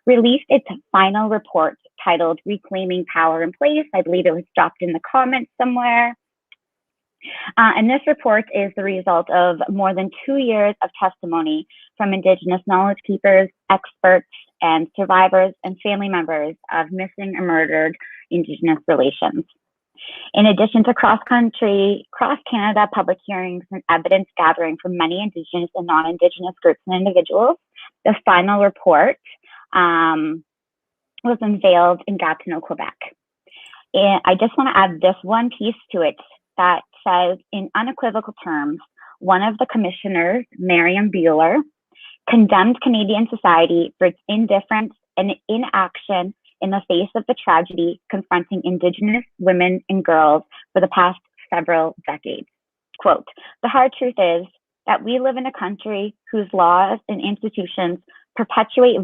released its final report titled Reclaiming Power in Place. I believe it was dropped in the comments somewhere. And this report is the result of more than 2 years of testimony from Indigenous knowledge keepers, experts, and survivors and family members of missing and murdered Indigenous relations. In addition to cross-country, cross-Canada public hearings and evidence gathering from many Indigenous and non-Indigenous groups and individuals, the final report was unveiled in Gatineau, Quebec. And I just want to add this one piece to it that says, in unequivocal terms, one of the commissioners, Miriam Buehler, condemned Canadian society for its indifference and inaction in the face of the tragedy confronting Indigenous women and girls for the past several decades. Quote, "The hard truth is that we live in a country whose laws and institutions perpetuate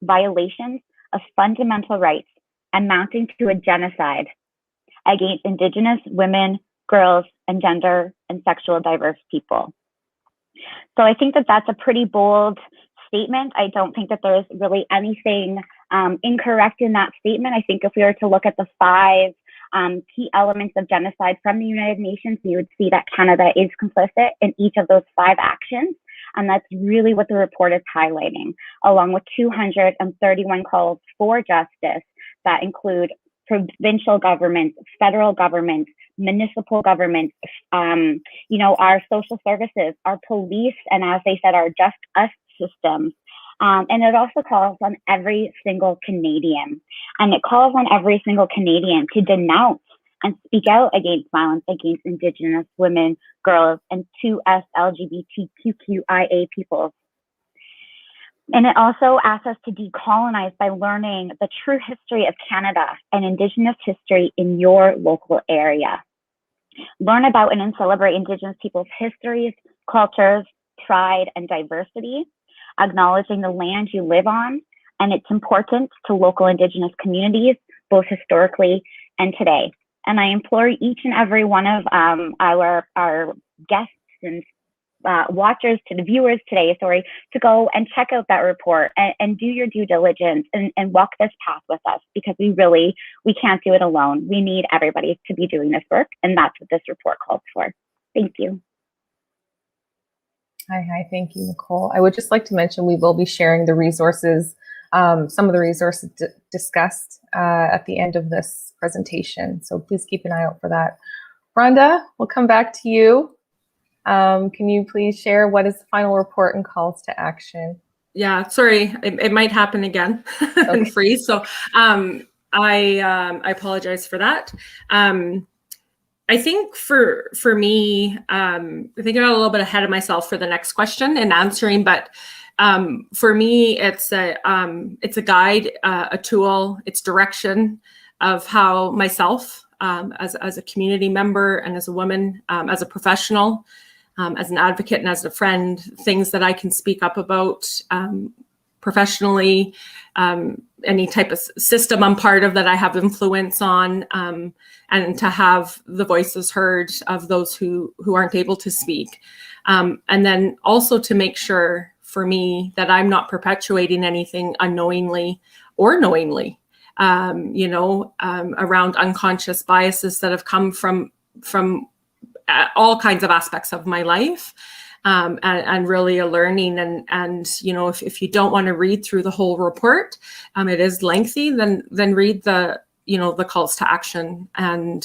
violations of fundamental rights amounting to a genocide against Indigenous women, girls, and gender and sexual diverse people." So I think that that's a pretty bold statement. I don't think that there's really anything incorrect in that statement. I think if we were to look at the 5 key elements of genocide from the United Nations, you would see that Canada is complicit in each of those 5 actions. And that's really what the report is highlighting, along with 231 calls for justice that include provincial governments, federal governments, municipal governments, our social services, our police, and as they said, our Just Us systems. And it also calls on every single Canadian. And it calls on every single Canadian to denounce and speak out against violence against Indigenous women, girls, and 2S LGBTQIA peoples. And it also asks us to decolonize by learning the true history of Canada and Indigenous history in your local area. Learn about and celebrate Indigenous people's histories, cultures, pride, and diversity, acknowledging the land you live on and its importance to local Indigenous communities, both historically and today. And I implore each and every one of our guests and watchers, to the viewers today, to go and check out that report and do your due diligence and walk this path with us, because we can't do it alone. We need everybody to be doing this work, and that's what this report calls for. Thank you. Hi, thank you, Nicole. I would just like to mention we will be sharing the resources, some of the resources discussed at the end of this presentation. So please keep an eye out for that. Rhonda, we'll come back to you. Can you please share what is the final report and calls to action? Yeah, sorry, it might happen again and freeze. So I apologize for that. I think for me, I think I got a little bit ahead of myself for the next question in answering, but for me, it's a guide, a tool, it's direction of how myself as a community member and as a woman, as a professional, as an advocate and as a friend, things that I can speak up about professionally, any type of system I'm part of that I have influence on, and to have the voices heard of those who aren't able to speak. And then also to make sure for me that I'm not perpetuating anything unknowingly or knowingly, around unconscious biases that have come from all kinds of aspects of my life, and really a learning. And if you don't want to read through the whole report, it is lengthy, then read the calls to action. And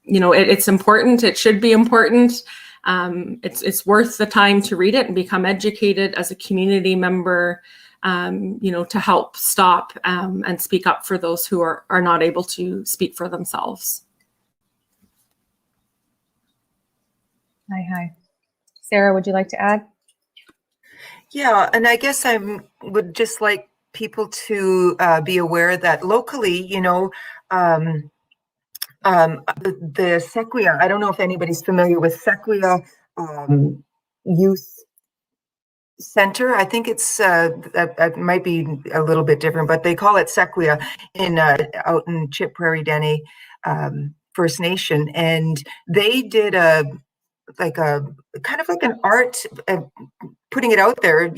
it's important. It should be important. It's worth the time to read it and become educated as a community member, to help stop and speak up for those who are not able to speak for themselves. Hi. Sarah, would you like to add? Yeah, and I guess I would just like people to be aware that locally, the Sequoia, I don't know if anybody's familiar with Sequoia Youth Center. I think it's that might be a little bit different, but they call it Sequoia out in Chip Prairie Dene First Nation, and they did a kind of like an art, putting it out there,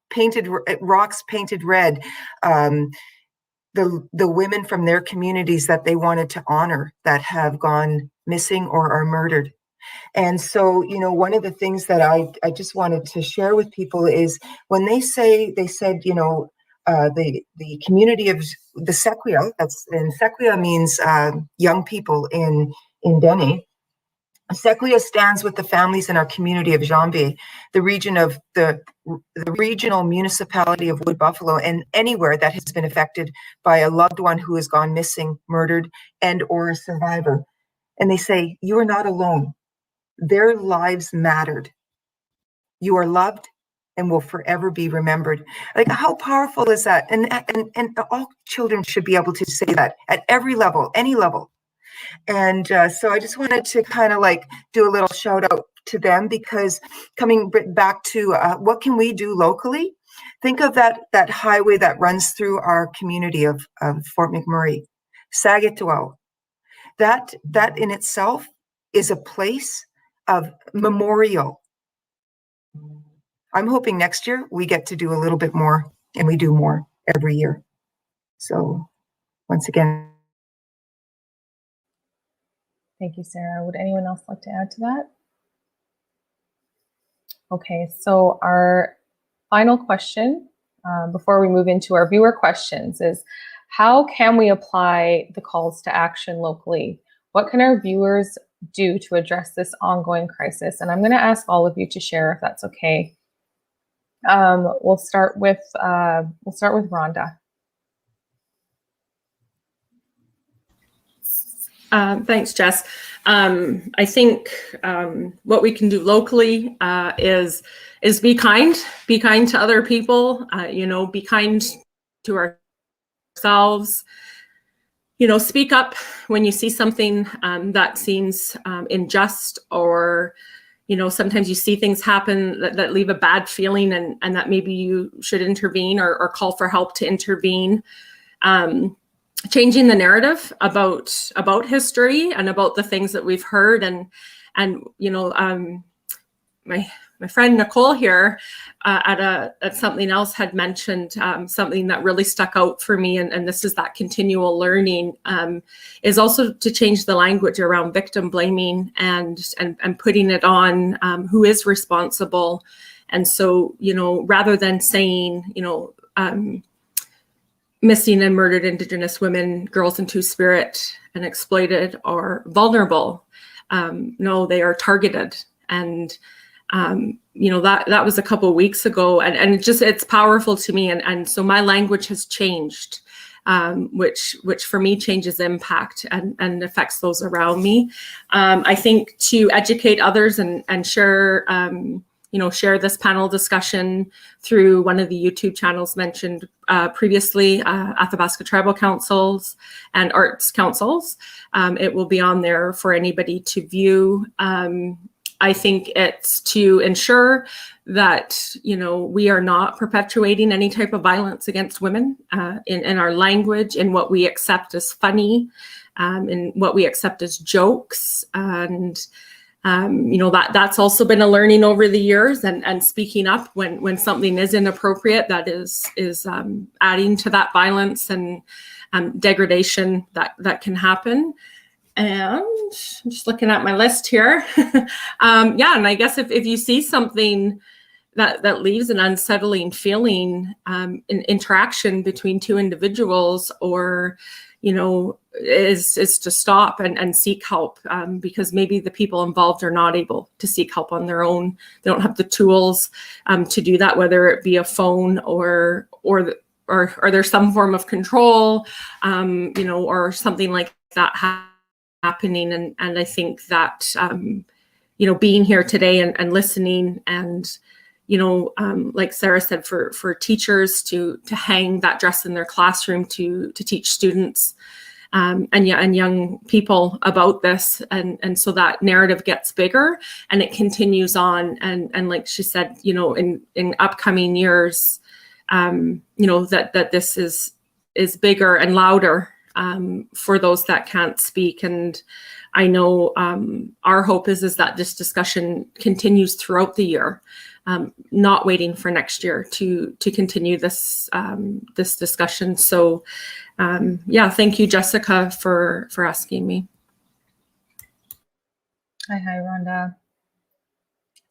painted rocks painted red, the women from their communities that they wanted to honor that have gone missing or are murdered. And so, one of the things that I just wanted to share with people is when they said, the community of the Sequoia, and Sequoia means young people in Dene. Sequoia stands with the families in our community of Jambe, the regional municipality of Wood Buffalo, and anywhere that has been affected by a loved one who has gone missing, murdered, and or a survivor. And they say, you are not alone. Their lives mattered. You are loved and will forever be remembered. Like, how powerful is that? And all children should be able to say that at every level, any level. And so I just wanted to kind of do a little shout out to them, because coming back to what can we do locally? Think of that highway that runs through our community of Fort McMurray, Sagatuau. That in itself is a place of memorial. I'm hoping next year we get to do a little bit more, and we do more every year. So once again, Thank you, Sarah. Would anyone else like to add to that? Okay, so our final question before we move into our viewer questions is, how can we apply the calls to action locally? What can our viewers do to address this ongoing crisis? And I'm going to ask all of you to share, if that's okay. We'll start with Rhonda. Thanks, Jess. I think what we can do locally is be kind to other people. Be kind to ourselves. Speak up when you see something that seems unjust, or sometimes you see things happen that leave a bad feeling, and that maybe you should intervene or call for help to intervene. Changing the narrative about history and about the things that we've heard, and my friend Nicole here at something else had mentioned something that really stuck out for me, and this is that continual learning, is also to change the language around victim blaming and putting it on who is responsible. And so rather than saying missing and murdered Indigenous women, girls and Two-Spirit, and exploited are vulnerable. No, they are targeted. And, that was a couple of weeks ago, and it's powerful to me. And so my language has changed, which for me changes impact and affects those around me. I think to educate others and share, share this panel discussion through one of the YouTube channels mentioned previously, Athabasca Tribal Councils and Arts Councils. It will be on there for anybody to view. I think it's to ensure that, we are not perpetuating any type of violence against women in our language, in what we accept as funny, in what we accept as jokes. And that's also been a learning over the years, and speaking up when something is inappropriate that is adding to that violence and degradation that can happen. And I'm just looking at my list here. And I guess if you see something that leaves an unsettling feeling in interaction between two individuals, or is to stop and seek help, because maybe the people involved are not able to seek help on their own. They don't have the tools to do that, whether it be a phone or there's some form of control, or something like that happening. And I think that being here today and listening, and like Sarah said, for teachers to hang that dress in their classroom to teach students and young people about this, and so that narrative gets bigger and it continues on, and like she said, in upcoming years, that this is bigger and louder for those that can't speak. And I know our hope is that this discussion continues throughout the year, not waiting for next year to continue this this discussion. So thank you, Jessica, for asking me. Hi, Rhonda.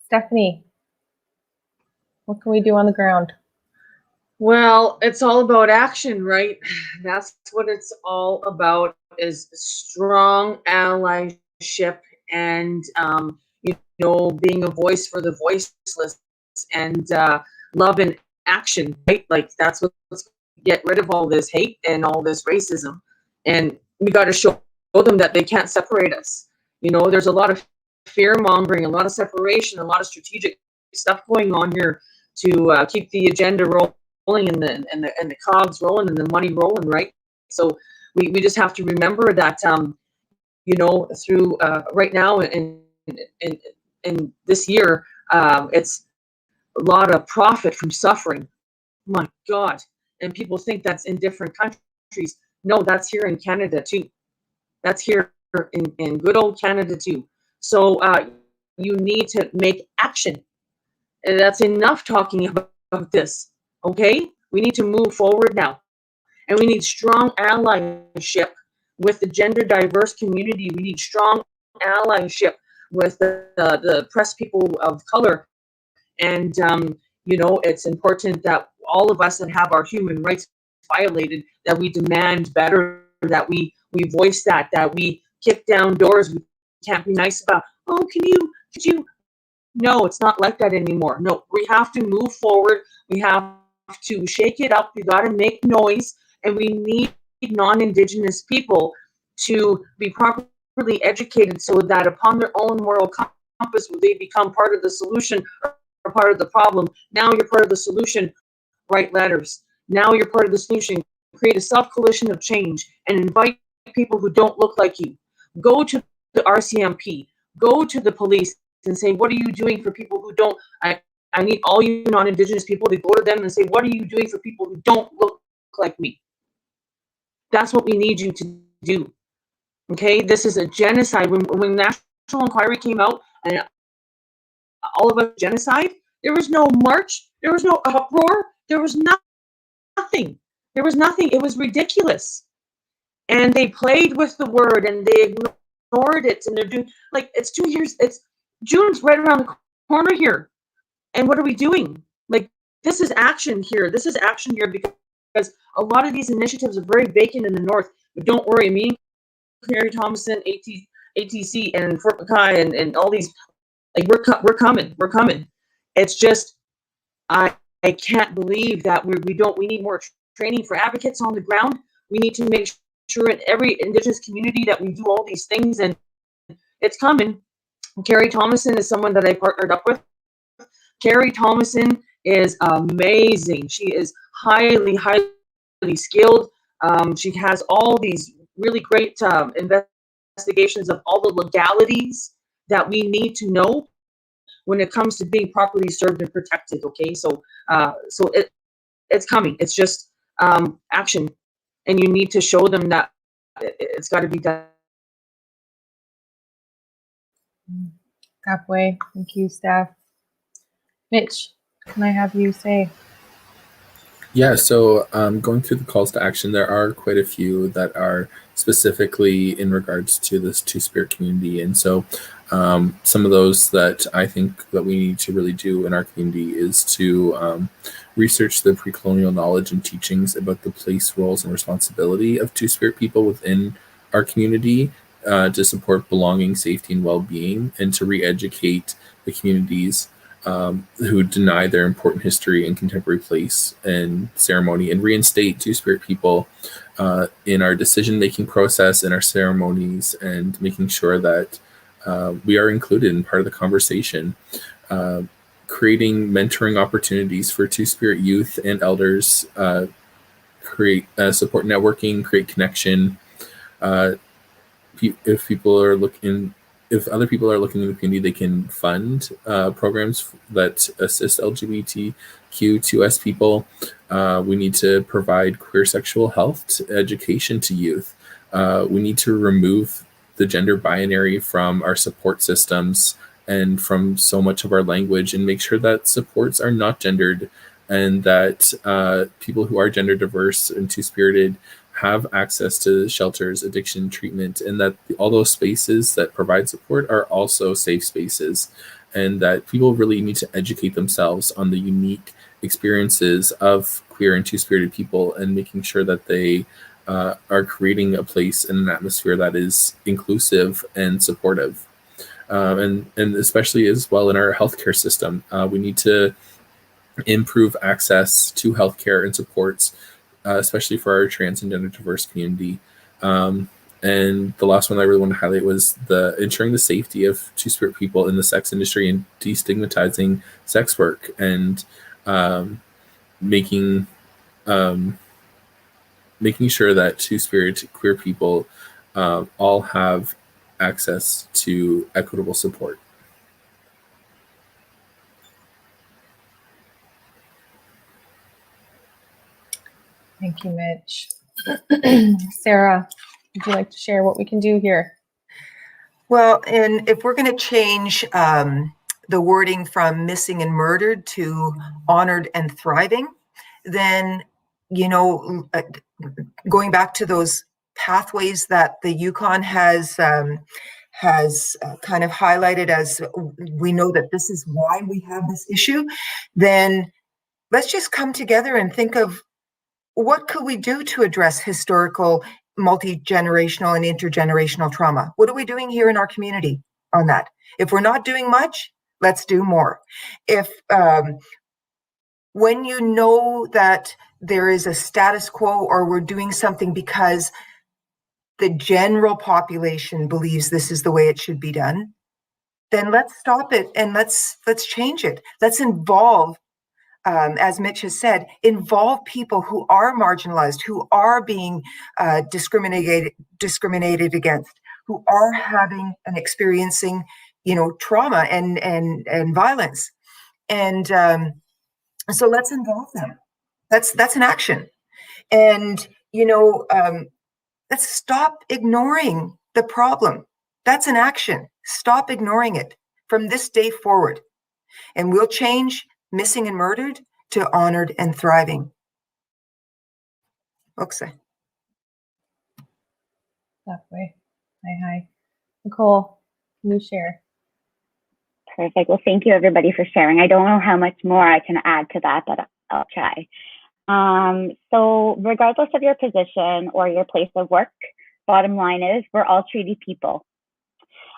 Stephanie, what can we do on the ground? Well, it's all about action, right? That's what it's all about, is strong allyship and, being a voice for the voiceless, and love and action, right? Like, that's what's get rid of all this hate and all this racism. And we got to show them that they can't separate us. There's a lot of fear mongering, a lot of separation, a lot of strategic stuff going on here to keep the agenda rolling and the cogs rolling and the money rolling, right? So we just have to remember that, through right now in this year, it's a lot of profit from suffering. My God. And people think that's in different countries. No, that's here in Canada too. That's here in good old Canada too. So you need to make action. And that's enough talking about this. Okay, we need to move forward now, and we need strong allyship with the gender diverse community. We need strong allyship with the press people of color, and it's important that all of us that have our human rights violated, that we demand better, that we voice that we kick down doors. We can't be nice about, oh, could you? No, it's not like that anymore. No, we have to move forward. We have to shake it up. We got to make noise, and we need non-Indigenous people to be properly educated so that upon their own moral compass, they become part of the solution or part of the problem. Now you're part of the solution, write letters. Now you're part of the solution, create a self-coalition of change and invite people who don't look like you. Go to the RCMP, go to the police and say, what are you doing for people who don't, I need all you non-Indigenous people to go to them and say, what are you doing for people who don't look like me? That's what we need you to do. Okay, this is a genocide. When National Inquiry came out and all of us genocide, there was no march, there was no uproar, there was nothing. There was nothing. It was ridiculous. And they played with the word and they ignored it. And they're doing, like, it's 2 years, June's right around the corner here. And what are we doing? Like, this is action here. This is action here because a lot of these initiatives are very vacant in the north. But don't worry, me, Carrie Thompson, ATC, and Fort McKay, and all these, like, we're coming. It's just, I can't believe that we need more training for advocates on the ground. We need to make sure in every Indigenous community that we do all these things, and it's coming. Carrie Thomason is someone that I partnered up with. Carrie Thomason is amazing. She is highly skilled. She has all these really great investigations of all the legalities that we need to know when it comes to being properly served and protected. Okay, so it's coming. It's just action, and you need to show them that it's got to be done. Halfway. Thank you, staff. Mitch, can I have you say? Yeah, so going through the calls to action, there are quite a few that are specifically in regards to this Two-Spirit community. And so some of those that I think that we need to really do in our community is to research the pre-colonial knowledge and teachings about the place, roles, and responsibility of Two-Spirit people within our community to support belonging, safety, and well-being, and to re-educate the communities who deny their important history and contemporary place and ceremony, and reinstate Two-Spirit people in our decision-making process, in our ceremonies, and making sure that we are included in part of the conversation. Creating mentoring opportunities for Two-Spirit youth and elders, create support networking, create connection. If other people are looking in the community, they can fund programs that assist LGBTQ2S people. We need to provide queer sexual health education to youth. We need to remove the gender binary from our support systems and from so much of our language, and make sure that supports are not gendered, and that people who are gender diverse and two-spirited have access to shelters, addiction treatment, and that all those spaces that provide support are also safe spaces, and that people really need to educate themselves on the unique experiences of queer and two-spirited people, and making sure that they are creating a place and an atmosphere that is inclusive and supportive. And especially as well in our healthcare system, we need to improve access to healthcare and supports, especially for our trans and gender diverse community. And the last one I really want to highlight was the ensuring the safety of two-spirit people in the sex industry and destigmatizing sex work, and making sure that two-spirit queer people all have access to equitable support. Thank you, Mitch. Sarah, would you like to share what we can do here? Well, and if we're going to change the wording from missing and murdered to honored and thriving, then, you know, going back to those pathways that the Yukon has kind of highlighted as we know that this is why we have this issue, then let's just come together and think of what could we do to address historical, multi-generational and intergenerational trauma? What are we doing here in our community on that? If we're not doing much, let's do more. If when you know that there is a status quo or we're doing something because the general population believes this is the way it should be done, then let's stop it and let's change it. Let's involve, as Mitch has said, involve people who are marginalized, who are being discriminated against, who are having and experiencing, trauma and violence. And so let's involve them. That's an action. And, let's stop ignoring the problem. That's an action. Stop ignoring it from this day forward. And we'll change missing and murdered to honored and thriving. Okay. That way. Hi. Nicole, can you share? Perfect. Well, thank you everybody for sharing. I don't know how much more I can add to that, but I'll try. So regardless of your position or your place of work, bottom line is we're all treaty people.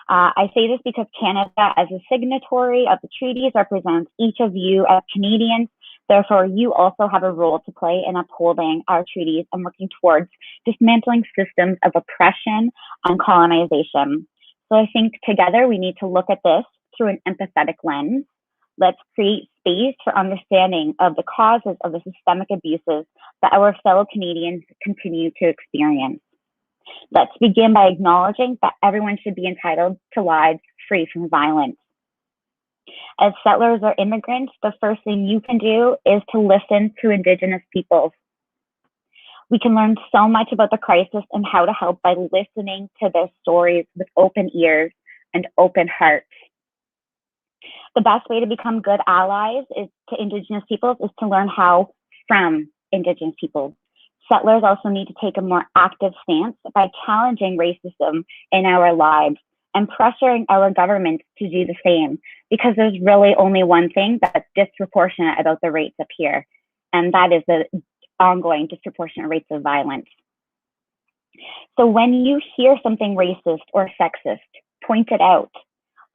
I say this because Canada, as a signatory of the treaties, represents each of you as Canadians. Therefore, you also have a role to play in upholding our treaties and working towards dismantling systems of oppression and colonization. So I think together we need to look at this through an empathetic lens. Let's create space for understanding of the causes of the systemic abuses that our fellow Canadians continue to experience. Let's begin by acknowledging that everyone should be entitled to lives free from violence. As settlers or immigrants, the first thing you can do is to listen to Indigenous peoples. We can learn so much about the crisis and how to help by listening to their stories with open ears and open hearts. The best way to become good allies to Indigenous peoples is to learn how from Indigenous peoples. Settlers also need to take a more active stance by challenging racism in our lives and pressuring our governments to do the same, because there's really only one thing that's disproportionate about the rates up here, and that is the ongoing disproportionate rates of violence. So when you hear something racist or sexist, point it out.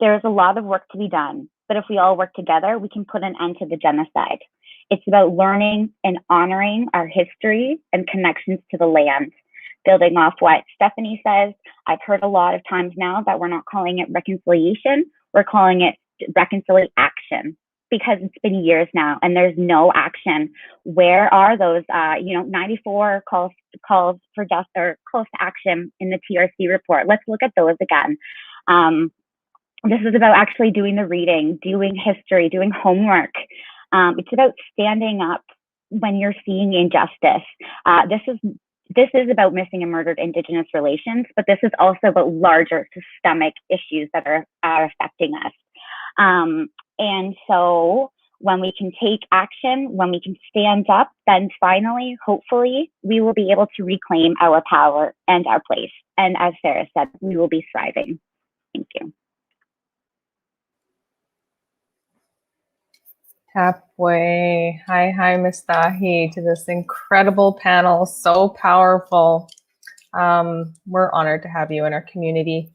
There is a lot of work to be done, but if we all work together, we can put an end to the genocide. It's about learning and honoring our history and connections to the land. Building off what Stephanie says, I've heard a lot of times now that we're not calling it reconciliation, we're calling it reconciliation, because it's been years now and there's no action. Where are those, 94 calls for just or close to action in the TRC report? Let's look at those again. This is about actually doing the reading, doing history, doing homework. It's about standing up when you're seeing injustice. This is about missing and murdered Indigenous relations, but this is also about larger systemic issues that are affecting us. And so when we can take action, when we can stand up, then finally, hopefully, we will be able to reclaim our power and our place. And as Sarah said, we will be thriving. Thank you. Tapway. Hi, Ms. Dahi, to this incredible panel. So powerful. We're honored to have you in our community.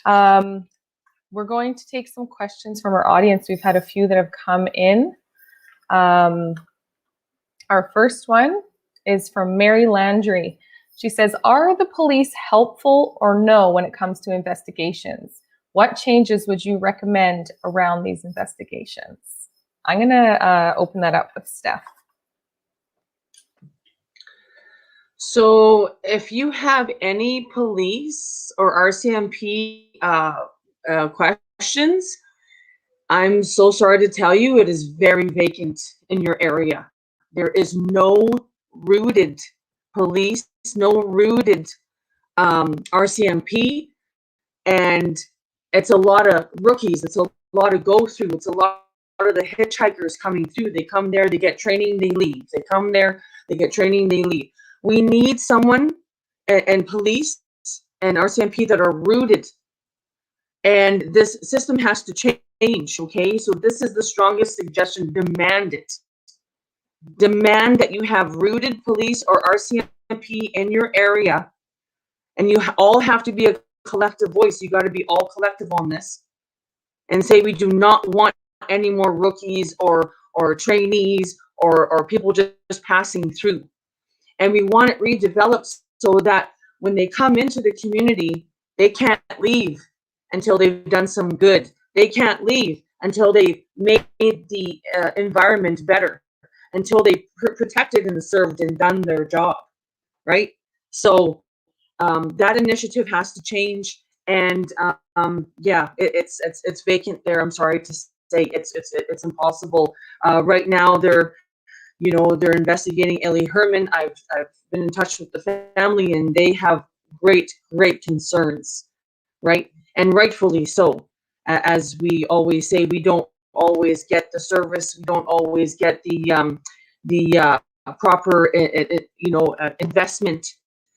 We're going to take some questions from our audience. We've had a few that have come in. Our first one is from Mary Landry. She says, are the police helpful or no when it comes to investigations? What changes would you recommend around these investigations? I'm going to open that up with Steph. So if you have any police or RCMP questions, I'm so sorry to tell you, it is very vacant in your area. There is no rooted police, no rooted RCMP, and it's a lot of rookies. It's a lot of go through. It's a lot of the hitchhikers coming through. They come there, they get training, they leave. They come there, they get training, they leave. We need someone and police and RCMP that are rooted. And this system has to change, okay? So this is the strongest suggestion. Demand it. Demand that you have rooted police or RCMP in your area. And you all have to be a collective voice. You got to be all collective on this. And say we do not want any more rookies or trainees or people just passing through. And we want it redeveloped so that when they come into the community, they can't leave until they've done some good. They can't leave until they've made the environment better, until they protected and served and done their job, right? So that initiative has to change. And yeah, it's vacant there. I'm sorry to say it's impossible. Right now, they're investigating Ellie Herman. I've been in touch with the family, and they have great concerns, right? And rightfully so. As we always say, we don't always get the service. We don't always get the proper investment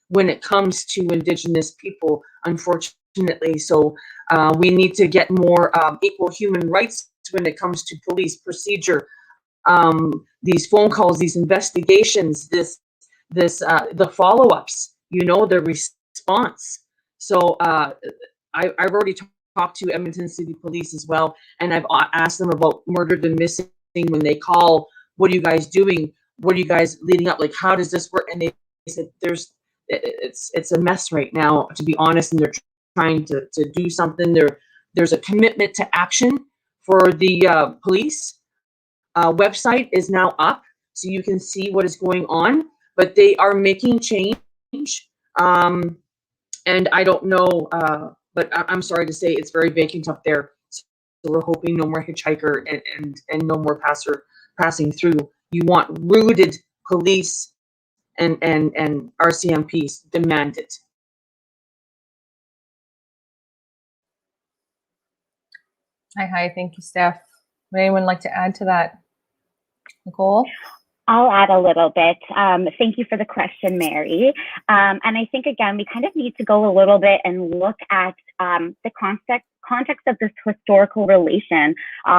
when it comes to Indigenous people, unfortunately. So we need to get more equal human rights when it comes to police procedure. These phone calls, these investigations, the follow-ups, the response. So I've already talked to Edmonton City Police as well, and I've asked them about murdered and missing when they call. What are you guys doing? What are you guys leading up? Like, how does this work? And they said it's a mess right now, to be honest, and they're trying to do something. There's a commitment to action for the police. Website is now up, so you can see what is going on, but they are making change. And I don't know, but I'm sorry to say it's very vacant up there. So we're hoping no more hitchhiker and no more passer passing through. You want rooted police and RCMPs, demand it. Hi, thank you, Steph. Would anyone like to add to that? Nicole? I'll add a little bit. Thank you for the question, Mary. And I think, again, we kind of need to go a little bit and look at the context of this historical relation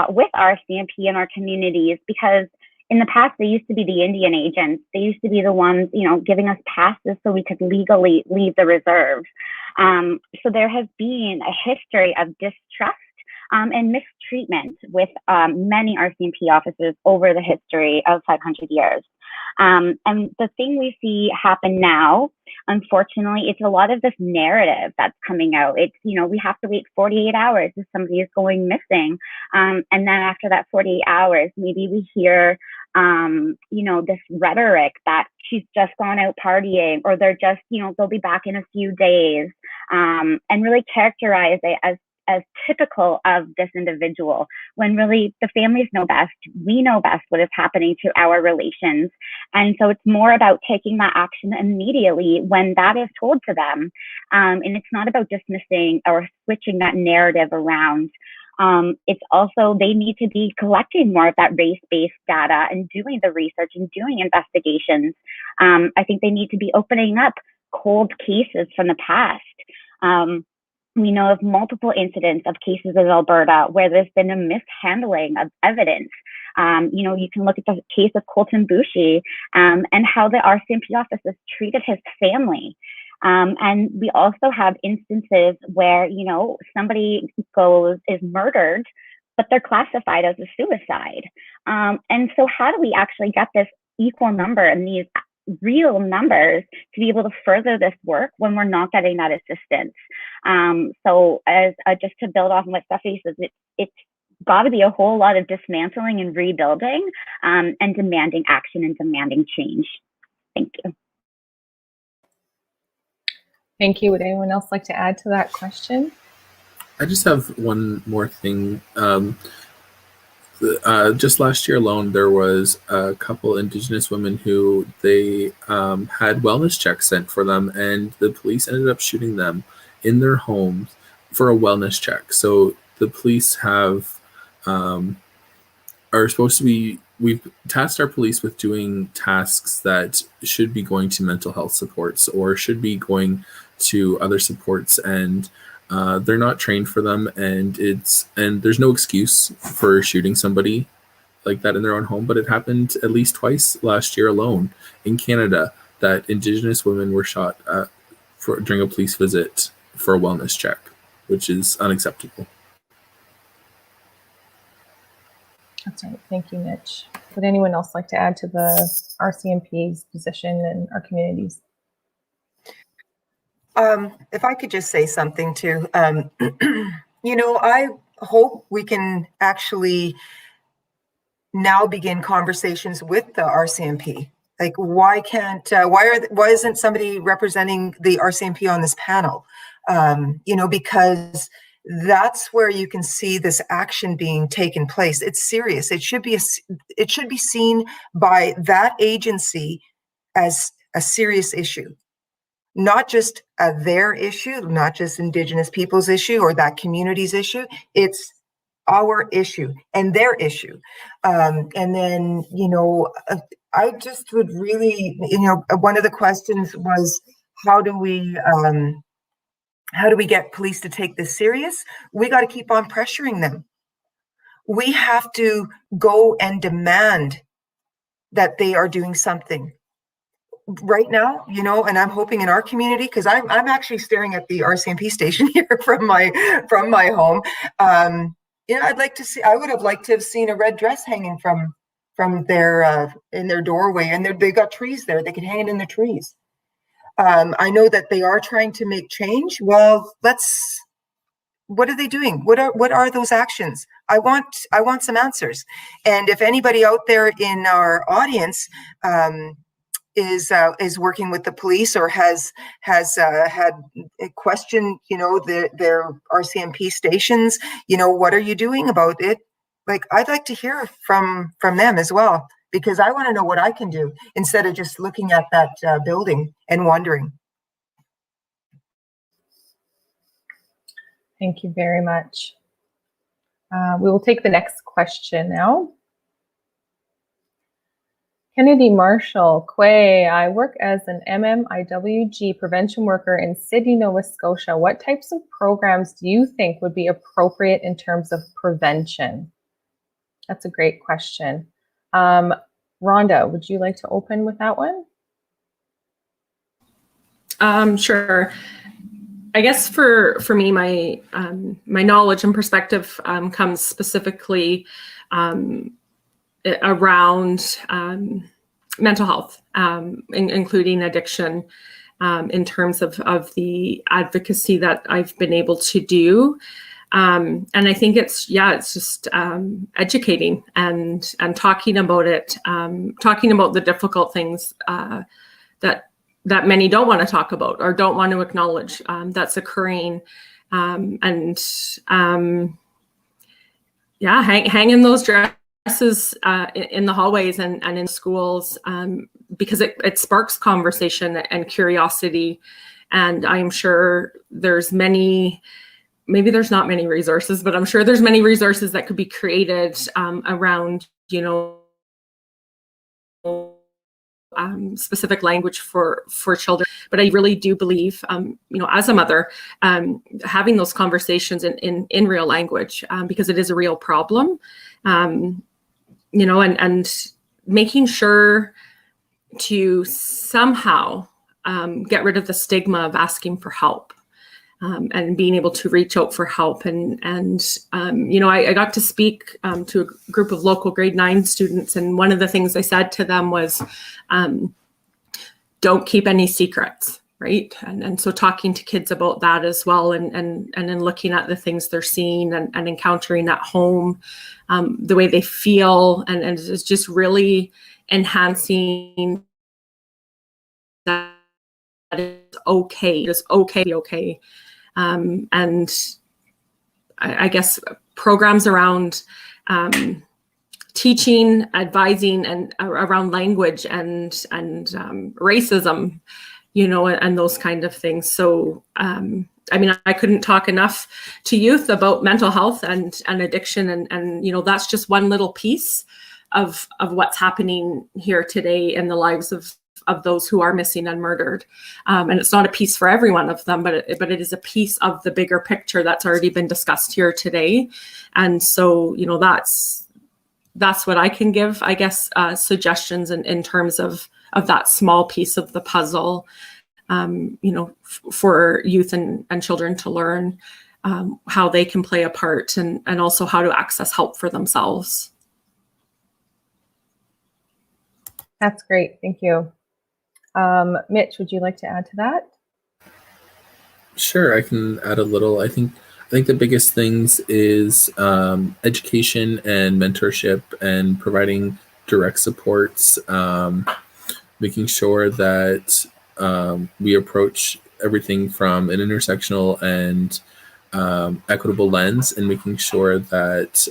with RCMP and our communities, because in the past, they used to be the Indian agents. They used to be the ones, giving us passes so we could legally leave the reserve. So there has been a history of distrust and mistreatment with many RCMP officers over the history of 500 years. And the thing we see happen now, unfortunately, it's a lot of this narrative that's coming out. It's, we have to wait 48 hours if somebody is going missing. And then after that 48 hours, maybe we hear, this rhetoric that she's just gone out partying, or they're just, they'll be back in a few days, and really characterize it as typical of this individual, when really the families know best. We know best what is happening to our relations. And so it's more about taking that action immediately when that is told to them. And it's not about dismissing or switching that narrative around. It's also, they need to be collecting more of that race-based data and doing the research and doing investigations. I think they need to be opening up cold cases from the past. We know of multiple incidents of cases in Alberta where there's been a mishandling of evidence. You can look at the case of Colton Boucher and how the RCMP officers treated his family. And we also have instances where, somebody is murdered, but they're classified as a suicide. And so how do we actually get this equal number and these real numbers to be able to further this work when we're not getting that assistance? So as just to build off on what Stephanie says, it's got to be a whole lot of dismantling and rebuilding, and demanding action and demanding change. Thank you. Thank you. Would anyone else like to add to that question? I just have one more thing. Just last year alone, there was a couple Indigenous women who they had wellness checks sent for them, and the police ended up shooting them in their homes for a wellness check. So the police are supposed to be, we've tasked our police with doing tasks that should be going to mental health supports or should be going to other supports, and they're not trained for them, and there's no excuse for shooting somebody like that in their own home. But it happened at least twice last year alone in Canada that Indigenous women were shot during a police visit for a wellness check, which is unacceptable. That's right. Thank you, Mitch. Would anyone else like to add to the RCMP's position in our communities? If I could just say something too, I hope we can actually now begin conversations with the RCMP. Like, why isn't somebody representing the RCMP on this panel? Because that's where you can see this action being taken place. It's serious. It should be seen by that agency as a serious issue, not just their issue, not just Indigenous people's issue or that community's issue. It's our issue and their issue. And then, I just would really, one of the questions was, how do we get police to take this serious? We got to keep on pressuring them. We have to go and demand that they are doing something. Right now, and I'm hoping in our community, because I'm actually staring at the RCMP station here from my home. I would have liked to have seen a red dress hanging from their in their doorway, and they got trees there. They can hang it in the trees. I know that they are trying to make change. Well, what are they doing? What are those actions? I want some answers. And if anybody out there in our audience is working with the police or has had a question, their RCMP stations, what are you doing about it? Like, I'd like to hear from them as well, because I want to know what I can do instead of just looking at that building and wondering. Thank you very much. We will take the next question now. Kennedy Marshall, Quay, I work as an MMIWG prevention worker in Sydney, Nova Scotia. What types of programs do you think would be appropriate in terms of prevention? That's a great question. Rhonda, would you like to open with that one? Sure. I guess for me, my knowledge and perspective comes specifically around mental health, including addiction, in terms of the advocacy that I've been able to do. And I think it's just educating and talking about it, talking about the difficult things that many don't want to talk about or don't want to acknowledge that's occurring, hanging those dresses in the hallways and in schools, because it sparks conversation and curiosity. And I'm sure there's maybe there's not many resources, but I'm sure there's many resources that could be created around, specific language for children. But I really do believe, as a mother, having those conversations in real language, because it is a real problem, and making sure to somehow get rid of the stigma of asking for help, and being able to reach out for help. I got to speak to a group of local grade 9 students, and one of the things I said to them was, don't keep any secrets, right? And so talking to kids about that as well, and then looking at the things they're seeing and encountering at home, the way they feel, and it's just really enhancing that it's okay. It's okay to be okay. And I guess programs around teaching, advising, and around language and racism, and those kind of things. So, I couldn't talk enough to youth about mental health and addiction, and that's just one little piece of what's happening here today in the lives of those who are missing and murdered. And it's not a piece for every one of them, but it is a piece of the bigger picture that's already been discussed here today. And so, that's what I can give, I guess, suggestions in terms of that small piece of the puzzle, for youth and children to learn how they can play a part, and also how to access help for themselves. That's great. Thank you. Mitch, would you like to add to that? Sure, I can add a little. I think the biggest things is education and mentorship and providing direct supports, making sure that we approach everything from an intersectional and equitable lens, and making sure that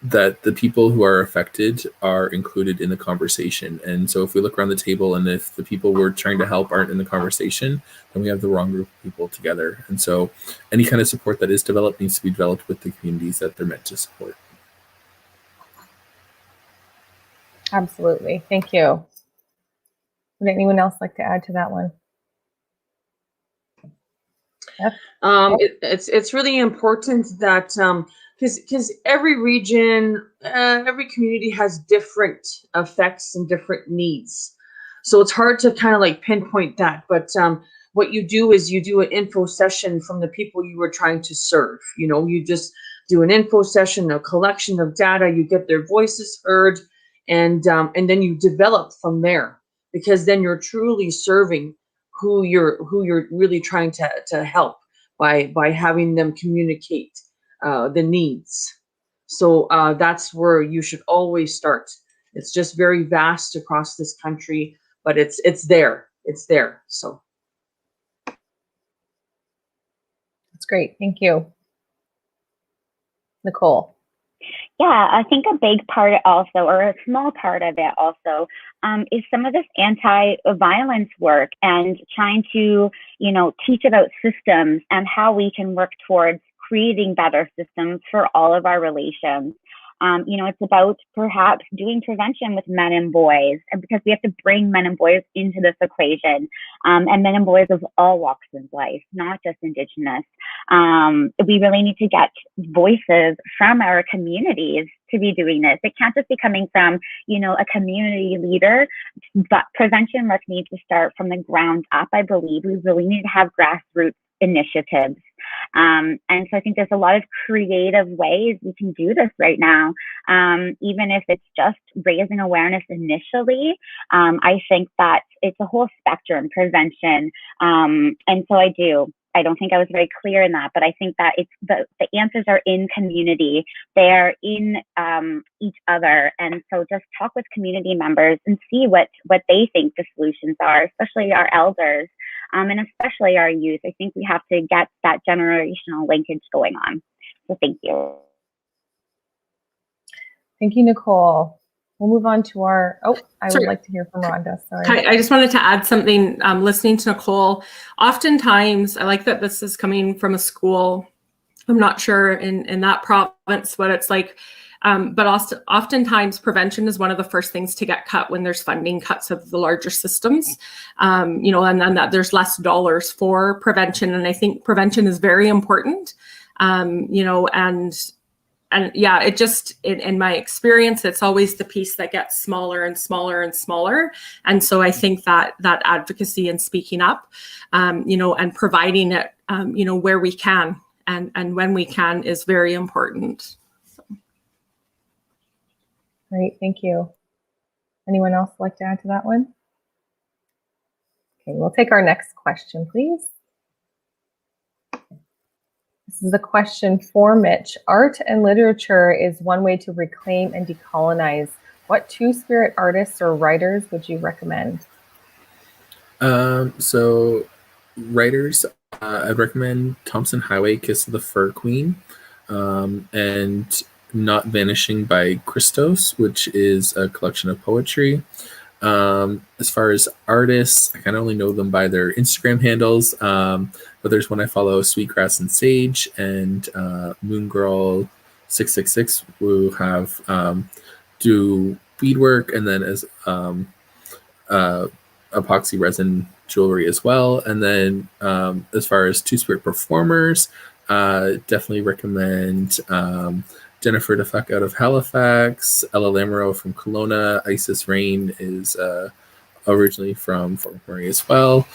that the people who are affected are included in the conversation. And so if we look around the table and if the people we're trying to help aren't in the conversation, then we have the wrong group of people together. And so any kind of support that is developed needs to be developed with the communities that they're meant to support. Absolutely. Thank you. Would anyone else like to add to that one? Yep. It's really important that because every region, every community has different effects and different needs, so it's hard to kind of like pinpoint that. But what you do is you do an info session from the people you were trying to serve. You know, you just do an info session, a collection of data. You get their voices heard, and then you develop from there, because then you're truly serving who you're really trying to help by having them communicate the needs. So that's where you should always start. It's just very vast across this country, but it's there. It's there. So That's great. Thank you. Nicole. Yeah, I think a big part also, or a small part of it also, is some of this anti-violence work and trying to, teach about systems and how we can work towards creating better systems for all of our relations. It's about perhaps doing prevention with men and boys, and because we have to bring men and boys into this equation, and men and boys of all walks of life, not just Indigenous. We really need to get voices from our communities to be doing this. It can't just be coming from, a community leader, but prevention work needs to start from the ground up. I believe we really need to have grassroots initiatives. And so I think there's a lot of creative ways we can do this right now, even if it's just raising awareness initially. I think that it's a whole spectrum, prevention. And so I don't think I was very clear in that, but I think that it's the answers are in community. They're in each other. And so just talk with community members and see what they think the solutions are, especially our elders, and especially our youth. I think we have to get that generational linkage going on. So thank you. Thank you, Nicole. We'll move on to I would like to hear from Rhonda. Sorry. I just wanted to add something. Listening to Nicole, oftentimes, I like that this is coming from a school. I'm not sure in that province what it's like, but also oftentimes prevention is one of the first things to get cut when there's funding cuts of the larger systems, and then that there's less dollars for prevention. And I think prevention is very important, and yeah, it just, in my experience, it's always the piece that gets smaller and smaller and smaller. And so I think that advocacy and speaking up, and providing it, where we can and when we can is very important. So. Great, thank you. Anyone else like to add to that one? Okay, we'll take our next question, please. This is a question for Mitch. Art and literature is one way to reclaim and decolonize. What two-spirit artists or writers would you recommend? So writers, I'd recommend Thompson Highway, Kiss of the Fur Queen, and Not Vanishing by Christos, which is a collection of poetry. As far as artists, I kind of only know them by their Instagram handles, but there's one I follow, Sweetgrass and Sage, and Moon Girl 666, who have do beadwork and then as epoxy resin jewelry as well. And then as far as two-spirit performers, definitely recommend Jennifer DeFuck out of Halifax, Ella Lamoureux from Kelowna, Isis Rain is originally from Fort McMurray as well.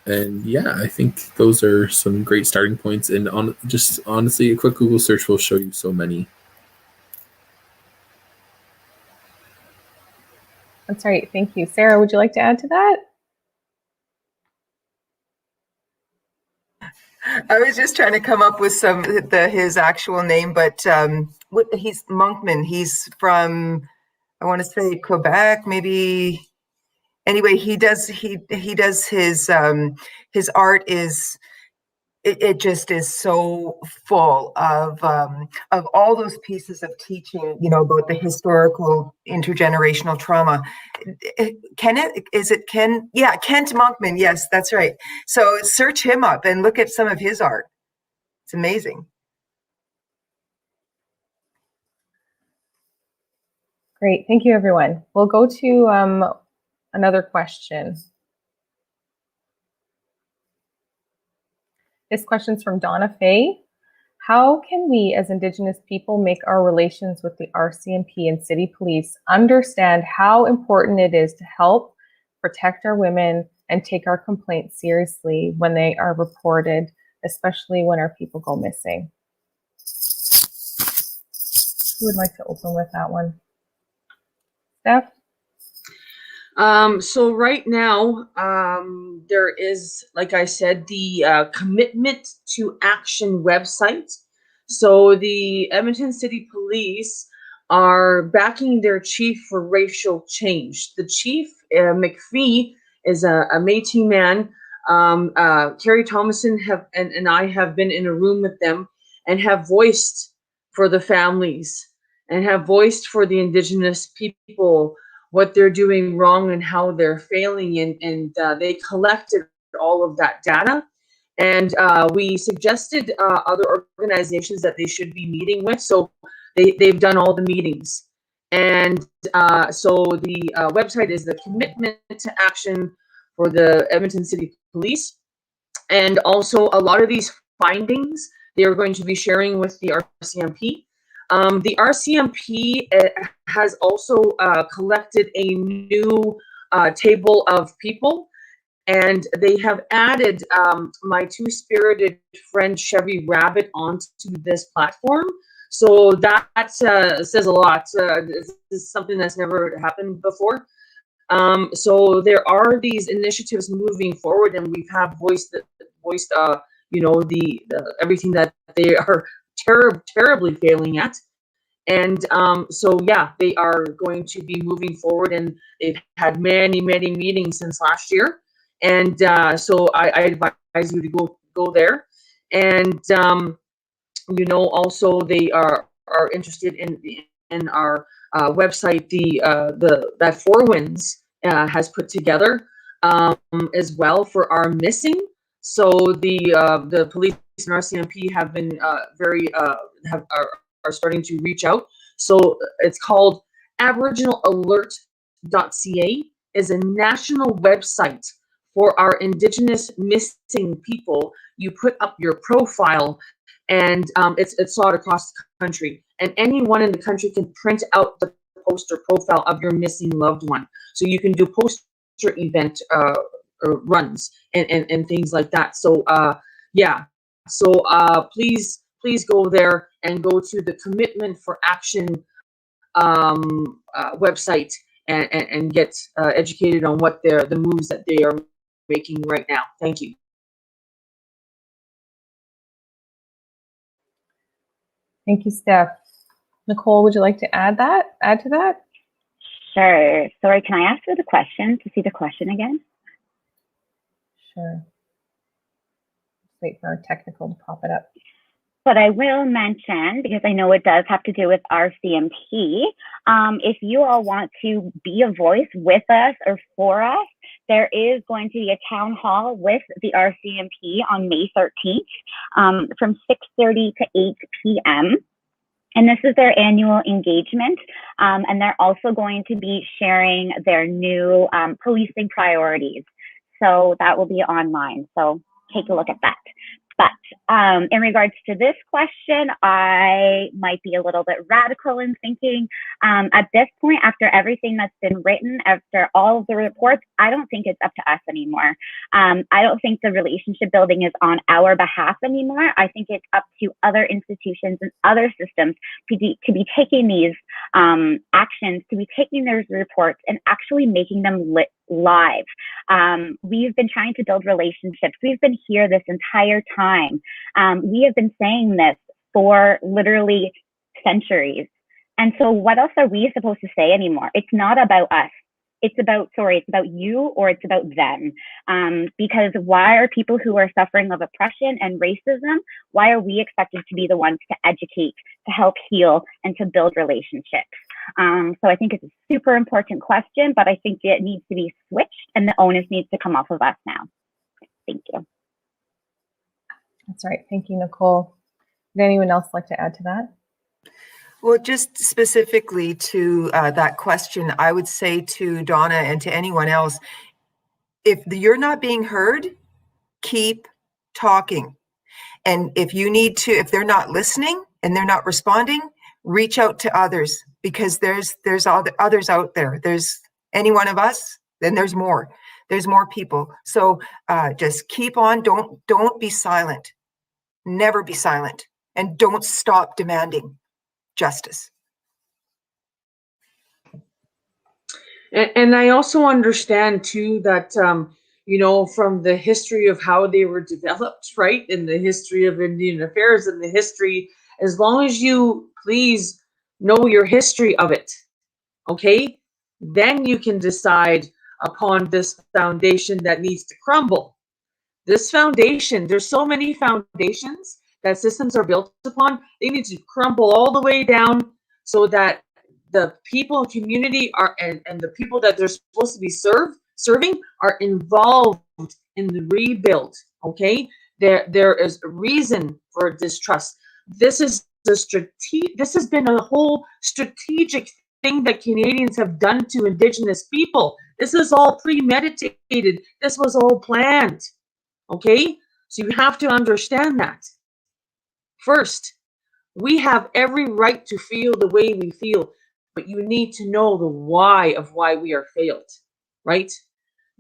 And yeah, I think those are some great starting points. And just honestly, a quick Google search will show you so many. That's right. Thank you. Sarah, would you like to add to that? I was just trying to come up with his actual name, but he's Monkman. He's from, I want to say Quebec, maybe. Anyway, he does his art is it just is so full of all those pieces of teaching, you know, about the historical intergenerational trauma. Ken? Yeah, Kent Monkman. Yes, that's right. So search him up and look at some of his art. It's amazing. Great, thank you, everyone. We'll go to another question. This question's from Donna Fay. How can we as Indigenous people make our relations with the RCMP and City Police understand how important it is to help protect our women and take our complaints seriously when they are reported, especially when our people go missing? Who would like to open with that one? Steph? So right now, there is, like I said, the Commitment to Action website. So the Edmonton City Police are backing their chief for racial change. The chief, McPhee, is a Métis man. Carrie Thomason and I have been in a room with them and have voiced for the families and have voiced for the Indigenous people what they're doing wrong and how they're failing, and they collected all of that data, and we suggested other organizations that they should be meeting with, so they've done all the meetings, and so the website is the Commitment to Action for the Edmonton City Police, and also a lot of these findings they are going to be sharing with the RCMP. The RCMP has also collected a new table of people, and they have added my two-spirited friend Chevy Rabbit onto this platform. So that says a lot. This is something that's never happened before. So there are these initiatives moving forward, and we have voiced you know, the everything that they are terribly failing at, and so yeah, they are going to be moving forward, and they've had many meetings since last year, and so I advise you to go there, and you know, also they are interested in our website, that Four Winds has put together as well for our missing. So the police and RCMP have been are starting to reach out. So it's called aboriginalalert.ca, is a national website for our Indigenous missing people. You put up your profile, and it's sought across the country, and anyone in the country can print out the poster profile of your missing loved one. So you can do poster event runs and things like that. So yeah, so please go there and go to the Commitment for Action website and get educated on what the moves that they are making right now. Thank you. Thank you, Steph. Nicole, would you like to add to that? Sure. Sorry, can I ask you the question to see the question again? Sure. Just wait for our technical to pop it up. But I will mention, because I know it does have to do with RCMP, if you all want to be a voice with us or for us, there is going to be a town hall with the RCMP on May 13th from 6:30 to 8 p.m. And this is their annual engagement. And they're also going to be sharing their new policing priorities. So that will be online. So take a look at that. But in regards to this question, I might be a little bit radical in thinking at this point, after everything that's been written, after all of the reports, I don't think it's up to us anymore. I don't think the relationship building is on our behalf anymore. I think it's up to other institutions and other systems to be taking these actions, to be taking those reports and actually making them live. We've been trying to build relationships. We've been here this entire time. time. We have been saying this for literally centuries. And so what else are we supposed to say anymore? It's not about us. It's about you, or it's about them. Because why are people who are suffering of oppression and racism, why are we expected to be the ones to educate, to help heal, and to build relationships? So I think it's a super important question, but I think it needs to be switched and the onus needs to come off of us now. Thank you. That's right. Thank you, Nicole. Would anyone else like to add to that? Well, just specifically to that question, I would say to Donna and to anyone else, if you're not being heard, keep talking. And if you need to, if they're not listening and they're not responding, reach out to others, because there's others out there. There's any one of us, then there's more. There's more people. So just keep on. Don't be silent. Never be silent. And don't stop demanding justice. And I also understand too that, you know, from the history of how they were developed, right? In the history of Indian affairs and the history, as long as you please know your history of it, okay? Then you can decide upon this foundation that needs to crumble. This foundation, there's so many foundations that systems are built upon, they need to crumble all the way down so that the people in community are and the people that they're supposed to be serving are involved in the rebuild. Okay, there is a reason for distrust. This is this has been a whole strategic thing that Canadians have done to Indigenous people. This is all premeditated. This was all planned. Okay, so you have to understand that. First, we have every right to feel the way we feel, but you need to know the why of why we are failed, right?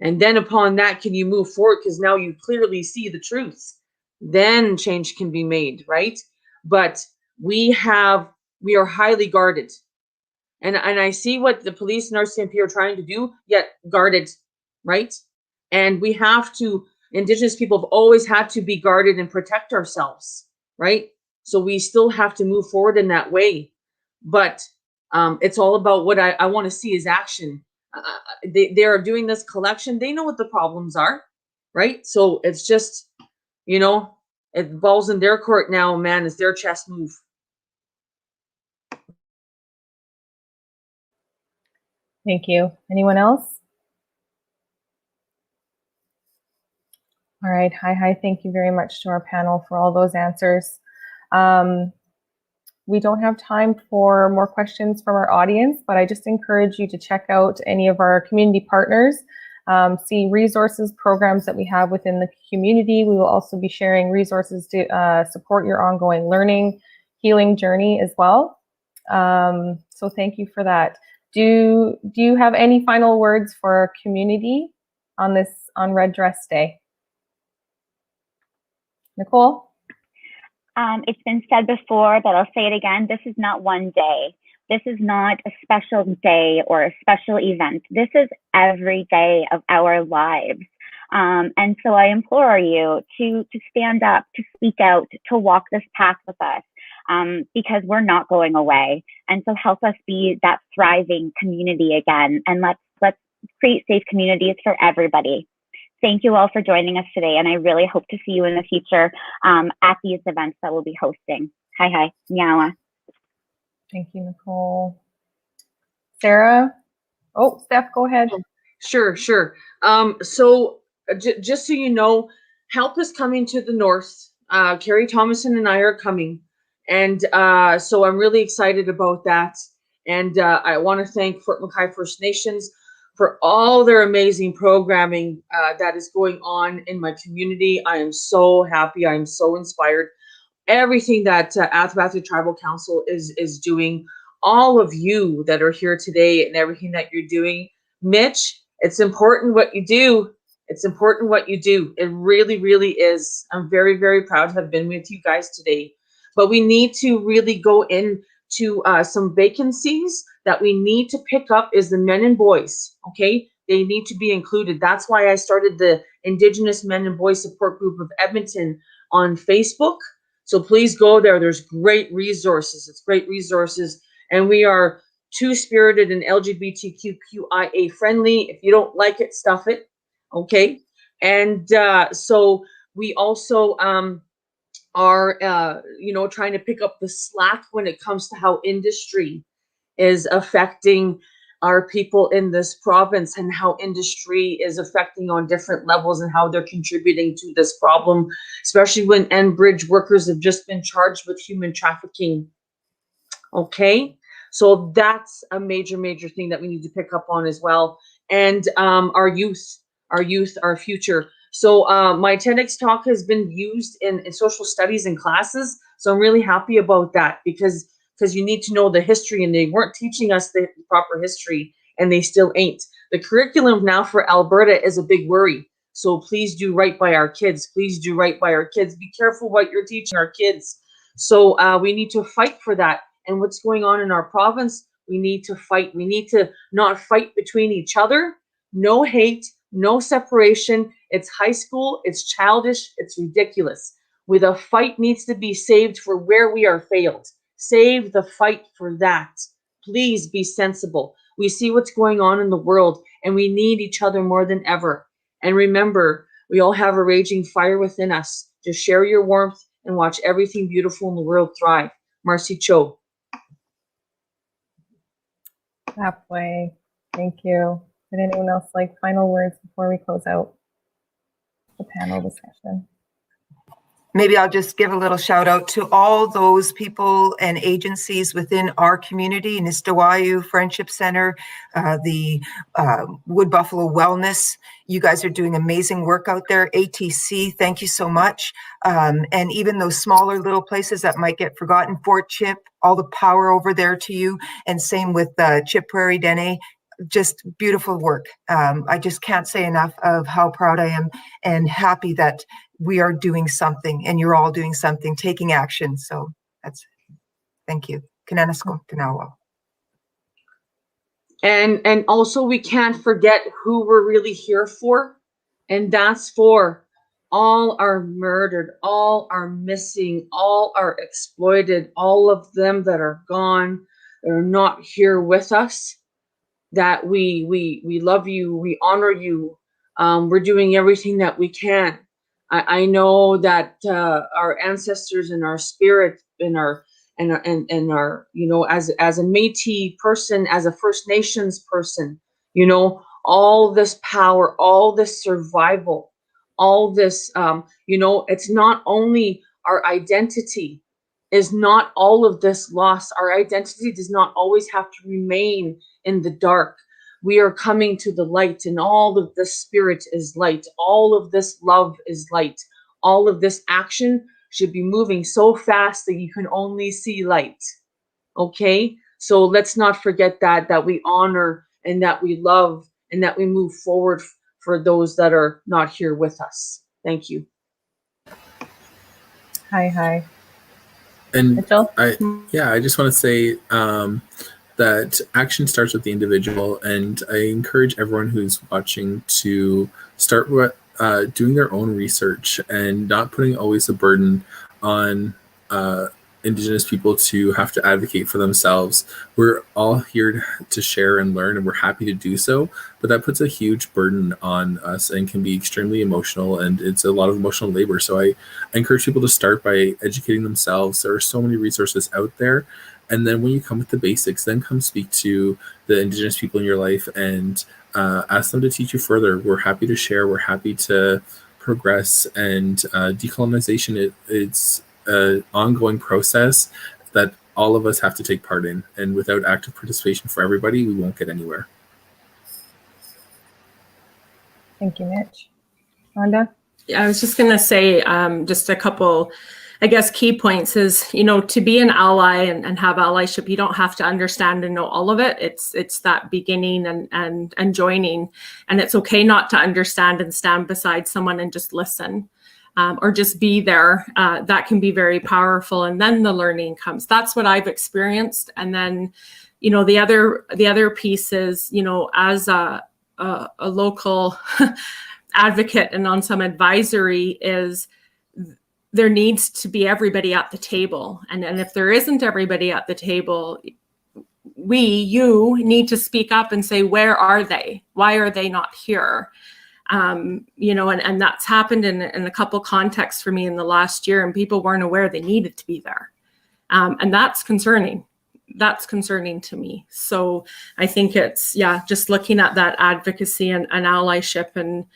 And then upon that, can you move forward? Because now you clearly see the truth. Then change can be made, right? But we are highly guarded. And I see what the police and RCMP are trying to do, yet guarded, right? And we have to, Indigenous people have always had to be guarded and protect ourselves, right? So we still have to move forward in that way. But it's all about what I want to see is action. They are doing this collection. They know what the problems are, right? So it's just, you know, it balls in their court now, man. It's their chess move. Thank you. Anyone else? All right. Hi. Thank you very much to our panel for all those answers. We don't have time for more questions from our audience, but I just encourage you to check out any of our community partners, see resources, programs that we have within the community. We will also be sharing resources to support your ongoing learning, healing journey as well. So thank you for that. Do you have any final words for our community on Red Dress Day? Nicole? It's been said before, but I'll say it again. This is not one day. This is not a special day or a special event. This is every day of our lives. And so I implore you to stand up, to speak out, to walk this path with us, because we're not going away. And so help us be that thriving community again. And let's create safe communities for everybody. Thank you all for joining us today, and I really hope to see you in the future at these events that we'll be hosting. Hi, Nyawa. Thank you, Nicole. Sarah? Oh, Steph, go ahead. Sure. So just so you know, help is coming to the north. Carrie Thomason and I are coming. And so I'm really excited about that. And I want to thank Fort McKay First Nations for all their amazing programming that is going on in my community. I am so happy. I am so inspired. Everything that Athabasca Tribal Council is doing, all of you that are here today and everything that you're doing. Mitch, it's important what you do. It's important what you do. It really, really is. I'm very, very proud to have been with you guys today. But we need to really go into some vacancies that we need to pick up is the men and boys, okay? They need to be included. That's why I started the Indigenous Men and Boys Support Group of Edmonton on Facebook. So please go there. There's great resources. It's great resources. And we are two-spirited and LGBTQIA friendly. If you don't like it, stuff it. Okay. And so we also are, trying to pick up the slack when it comes to how industry is affecting our people in this province and how industry is affecting on different levels and how they're contributing to this problem, especially when Enbridge workers have just been charged with human trafficking. Okay, so that's a major thing that we need to pick up on as well. And our youth, our future. So my TEDx talk has been used in social studies and classes. So I'm really happy about that because you need to know the history, and they weren't teaching us the proper history, and they still ain't. The curriculum now for Alberta is a big worry. So please do right by our kids. Please do right by our kids. Be careful what you're teaching our kids. So we need to fight for that. And what's going on in our province, we need to fight. We need to not fight between each other. No hate, no separation. It's high school. It's childish. It's ridiculous. With a fight needs to be saved for where we are failed. Save the fight for that. Please be sensible. We see what's going on in the world, and we need each other more than ever. And remember, we all have a raging fire within us. Just share your warmth and watch everything beautiful in the world thrive. Marcy Cho. Halfway. Thank you. Would anyone else like final words before we close out the panel discussion? Maybe I'll just give a little shout out to all those people and agencies within our community, Nistawoyou Friendship Center, the Wood Buffalo Wellness. You guys are doing amazing work out there. ATC, thank you so much. And even those smaller little places that might get forgotten, Fort Chip, all the power over there to you. And same with Chip Prairie Dene. Just beautiful work. I just can't say enough of how proud I am and happy that we are doing something and you're all doing something, taking action. So thank you. Kananasko, Kanawa. And also we can't forget who we're really here for. And that's for all are murdered, all are missing, all are exploited, all of them that are gone, that are not here with us. That we love you, we honor you. We're doing everything that we can. I know that our ancestors and our spirit and our as a Métis person, as a First Nations person, all this power, all this survival, all this it's not only our identity is not all of this loss. Our identity does not always have to remain in the dark. We are coming to the light, and all of this spirit is light. All of this love is light. All of this action should be moving so fast that you can only see light. Okay? So let's not forget that we honor and that we love and that we move forward for those that are not here with us. Thank you. Hi. And Mitchell? I just want to say that action starts with the individual, and I encourage everyone who's watching to start doing their own research and not putting always a burden on Indigenous people to have to advocate for themselves. We're all here to share and learn, and we're happy to do so, but that puts a huge burden on us and can be extremely emotional, and it's a lot of emotional labor. So I encourage people to start by educating themselves. There are so many resources out there. And then when you come with the basics, then come speak to the Indigenous people in your life and ask them to teach you further. We're happy to share. We're happy to progress. And decolonization, it's an ongoing process that all of us have to take part in. And without active participation for everybody, we won't get anywhere. Thank you, Mitch. Rhonda? Yeah, I was just going to say just a couple, I guess, key points is, to be an ally and have allyship, you don't have to understand and know all of it. It's that beginning and joining. And it's okay not to understand and stand beside someone and just listen or just be there. That can be very powerful. And then the learning comes. That's what I've experienced. And then, the other piece is, as a local advocate and on some advisory is there needs to be everybody at the table. And if there isn't everybody at the table, you need to speak up and say, where are they? Why are they not here? You know, and that's happened in a couple contexts for me in the last year, and people weren't aware they needed to be there. And that's concerning. That's concerning to me. So I think it's, yeah, just looking at that advocacy and allyship, and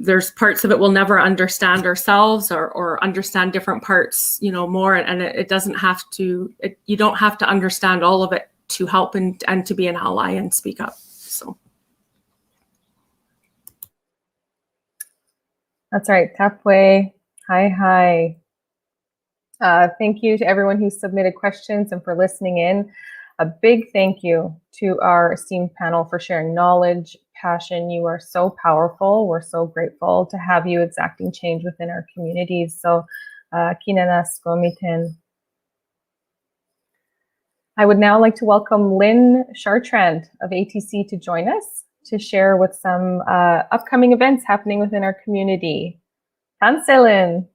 there's parts of it we'll never understand ourselves, or understand different parts, you know, more. And it doesn't have to, you don't have to understand all of it to help and to be an ally and speak up. So. That's right. Tapway. Hi. Thank you to everyone who submitted questions and for listening in. A big thank you to our esteemed panel for sharing knowledge, passion. You are so powerful. We're so grateful to have you exacting change within our communities. So, kinanas komiten. I would now like to welcome Lynn Chartrand of ATC to join us to share with some upcoming events happening within our community. Lynn.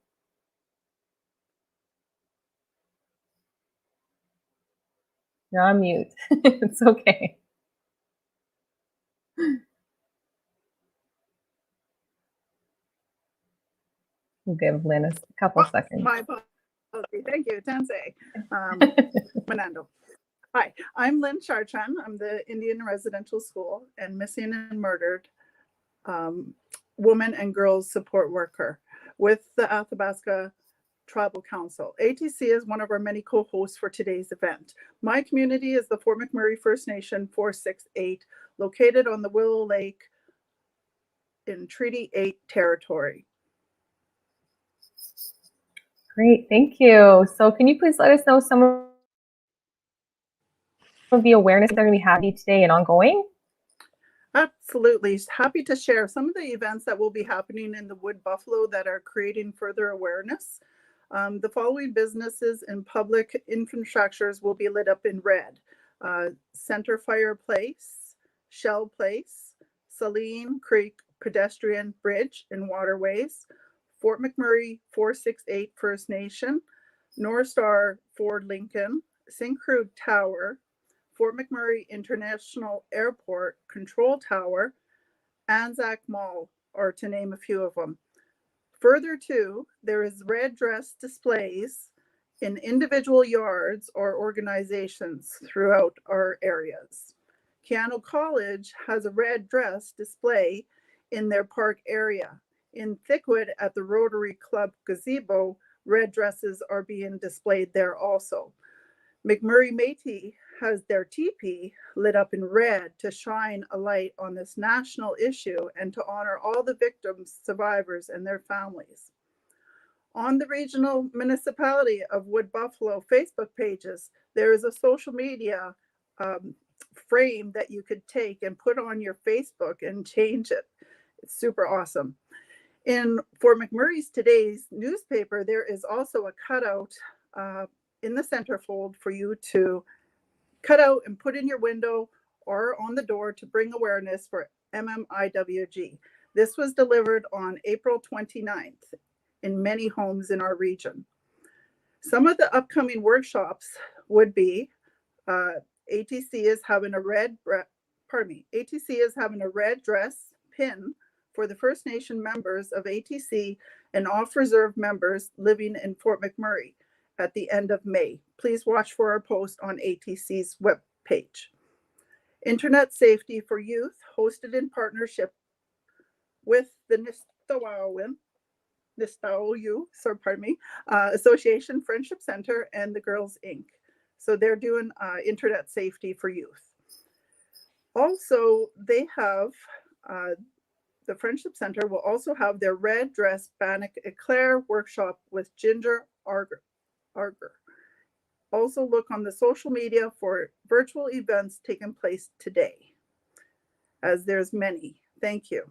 You're on mute. It's okay. We'll give Lynn a couple seconds. My apology. Thank you, Tansei. Manando. Hi, I'm Lynn Chartrand. I'm the Indian Residential School and Missing and Murdered Women and Girls Support Worker with the Athabasca Tribal Council. ATC is one of our many co-hosts for today's event. My community is the Fort McMurray First Nation 468, located on the Willow Lake in Treaty 8 territory. Great, thank you. So can you please let us know some of the awareness that are going to be happening today and ongoing? Absolutely. Happy to share some of the events that will be happening in the Wood Buffalo that are creating further awareness. The following businesses and public infrastructures will be lit up in red. Center Fire Place, Shell Place, Saline Creek Pedestrian Bridge and Waterways, Fort McMurray 468 First Nation, North Star Ford Lincoln, Syncrude Tower, Fort McMurray International Airport Control Tower, Anzac Mall, or to name a few of them. Further to, there is red dress displays in individual yards or organizations throughout our areas. Keano College has a red dress display in their park area. In Thickwood at the Rotary Club gazebo, red dresses are being displayed there also. McMurray Métis has their teepee lit up in red to shine a light on this national issue and to honor all the victims, survivors, and their families. On the regional municipality of Wood Buffalo Facebook pages, there is a social media frame that you could take and put on your Facebook and change it. It's super awesome. In Fort McMurray's today's newspaper, there is also a cutout in the centerfold for you to cut out and put in your window or on the door to bring awareness for MMIWG. This was delivered on April 29th in many homes in our region. Some of the upcoming workshops would be ATC is having a red dress pin for the First Nation members of ATC and off-reserve members living in Fort McMurray at the end of May. Please watch for our post on ATC's webpage. Internet Safety for Youth, hosted in partnership with the Nistawoyou, Association Friendship Center and the Girls Inc. So they're doing internet safety for youth. Also, they have the Friendship Center will also have their Red Dress Bannock Eclair workshop with Ginger Arger. Also look on the social media for virtual events taking place today, as there's many. Thank you.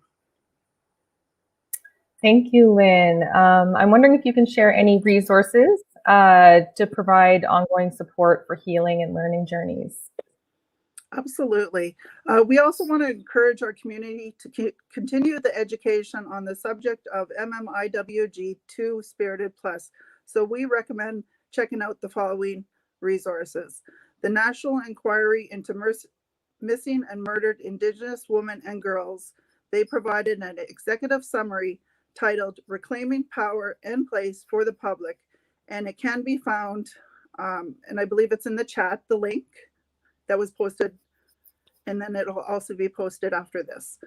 Thank you, Lynn. I'm wondering if you can share any resources to provide ongoing support for healing and learning journeys. Absolutely. We also want to encourage our community to continue the education on the subject of MMIWG2 Spirited Plus. So we recommend checking out the following resources. The National Inquiry into Missing and Murdered Indigenous Women and Girls. They provided an executive summary titled Reclaiming Power and Place for the Public, and it can be found, and I believe it's in the chat, the link that was posted, and then it'll also be posted after this.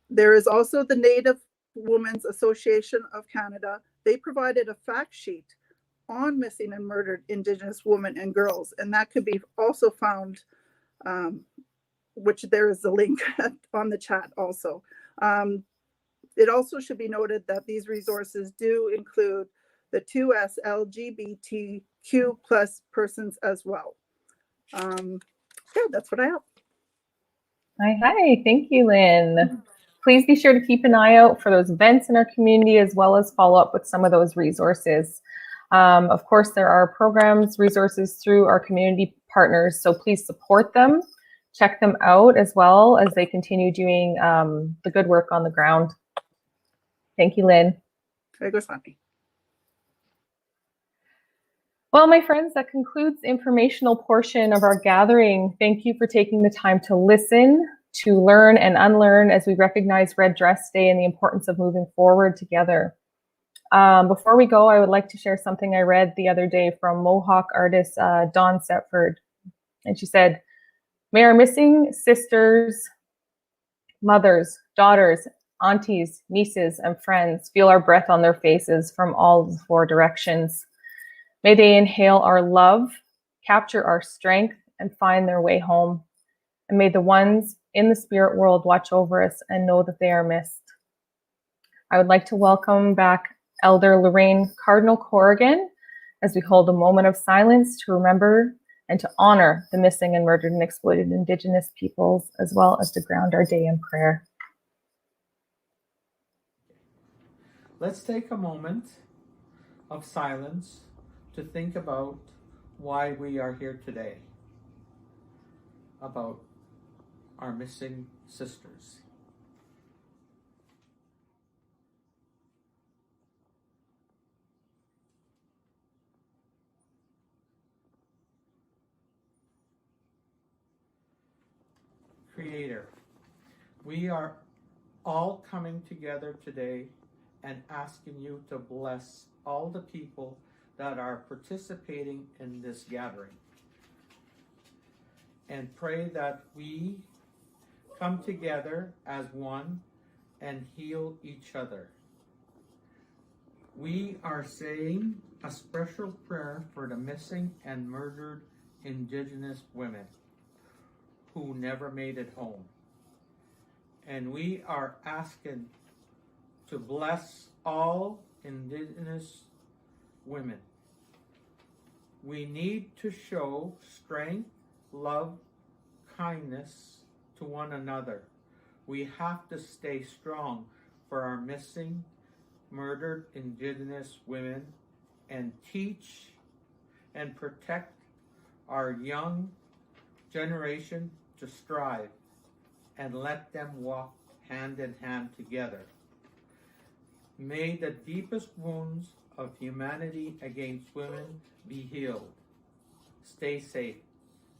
There is also the Native Women's Association of Canada. They provided a fact sheet on missing and murdered Indigenous women and girls, and that could be also found, which there is a link on the chat also. It also should be noted that these resources do include the 2S LGBTQ plus persons as well. Yeah, that's what I have. Hi, thank you, Lynn. Please be sure to keep an eye out for those events in our community, as well as follow up with some of those resources. Of course, there are programs, resources through our community partners, so please support them, check them out, as well as they continue doing the good work on the ground. Thank you, Lynn. There goes Happy. Well, my friends, that concludes the informational portion of our gathering. Thank you for taking the time to listen, to learn and unlearn as we recognize Red Dress Day and the importance of moving forward together. Before we go, I would like to share something I read the other day from Mohawk artist Dawn Setford. And she said, "May our missing sisters, mothers, daughters, aunties, nieces, and friends feel our breath on their faces from all the 4 directions. May they inhale our love, capture our strength, and find their way home. And may the ones in the spirit world watch over us and know that they are missed." I would like to welcome back Elder Lorraine Cardinal Corrigan as we hold a moment of silence to remember and to honor the missing and murdered and exploited Indigenous peoples, as well as to ground our day in prayer. Let's take a moment of silence to think about why we are here today, about our missing sisters. Creator, we are all coming together today and asking you to bless all the people that are participating in this gathering. And pray that we come together as one and heal each other. We are saying a special prayer for the missing and murdered Indigenous women who never made it home. And we are asking to bless all Indigenous women. We need to show strength, love, kindness to one another. We have to stay strong for our missing, murdered Indigenous women and teach and protect our young generation to strive and let them walk hand in hand together. May the deepest wounds of humanity against women be healed. Stay safe.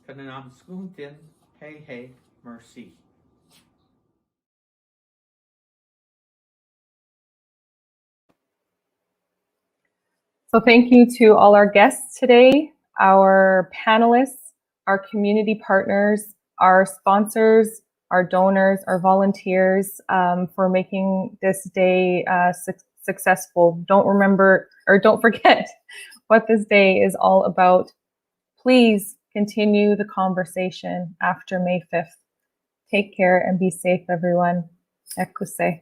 Kananam skuntin, hey hey, mercy. So thank you to all our guests today, our panelists, our community partners, our sponsors, our donors, our volunteers for making this day successful. Don't forget what this day is all about. Please continue the conversation after May 5th. Take care and be safe, everyone. Ekuse.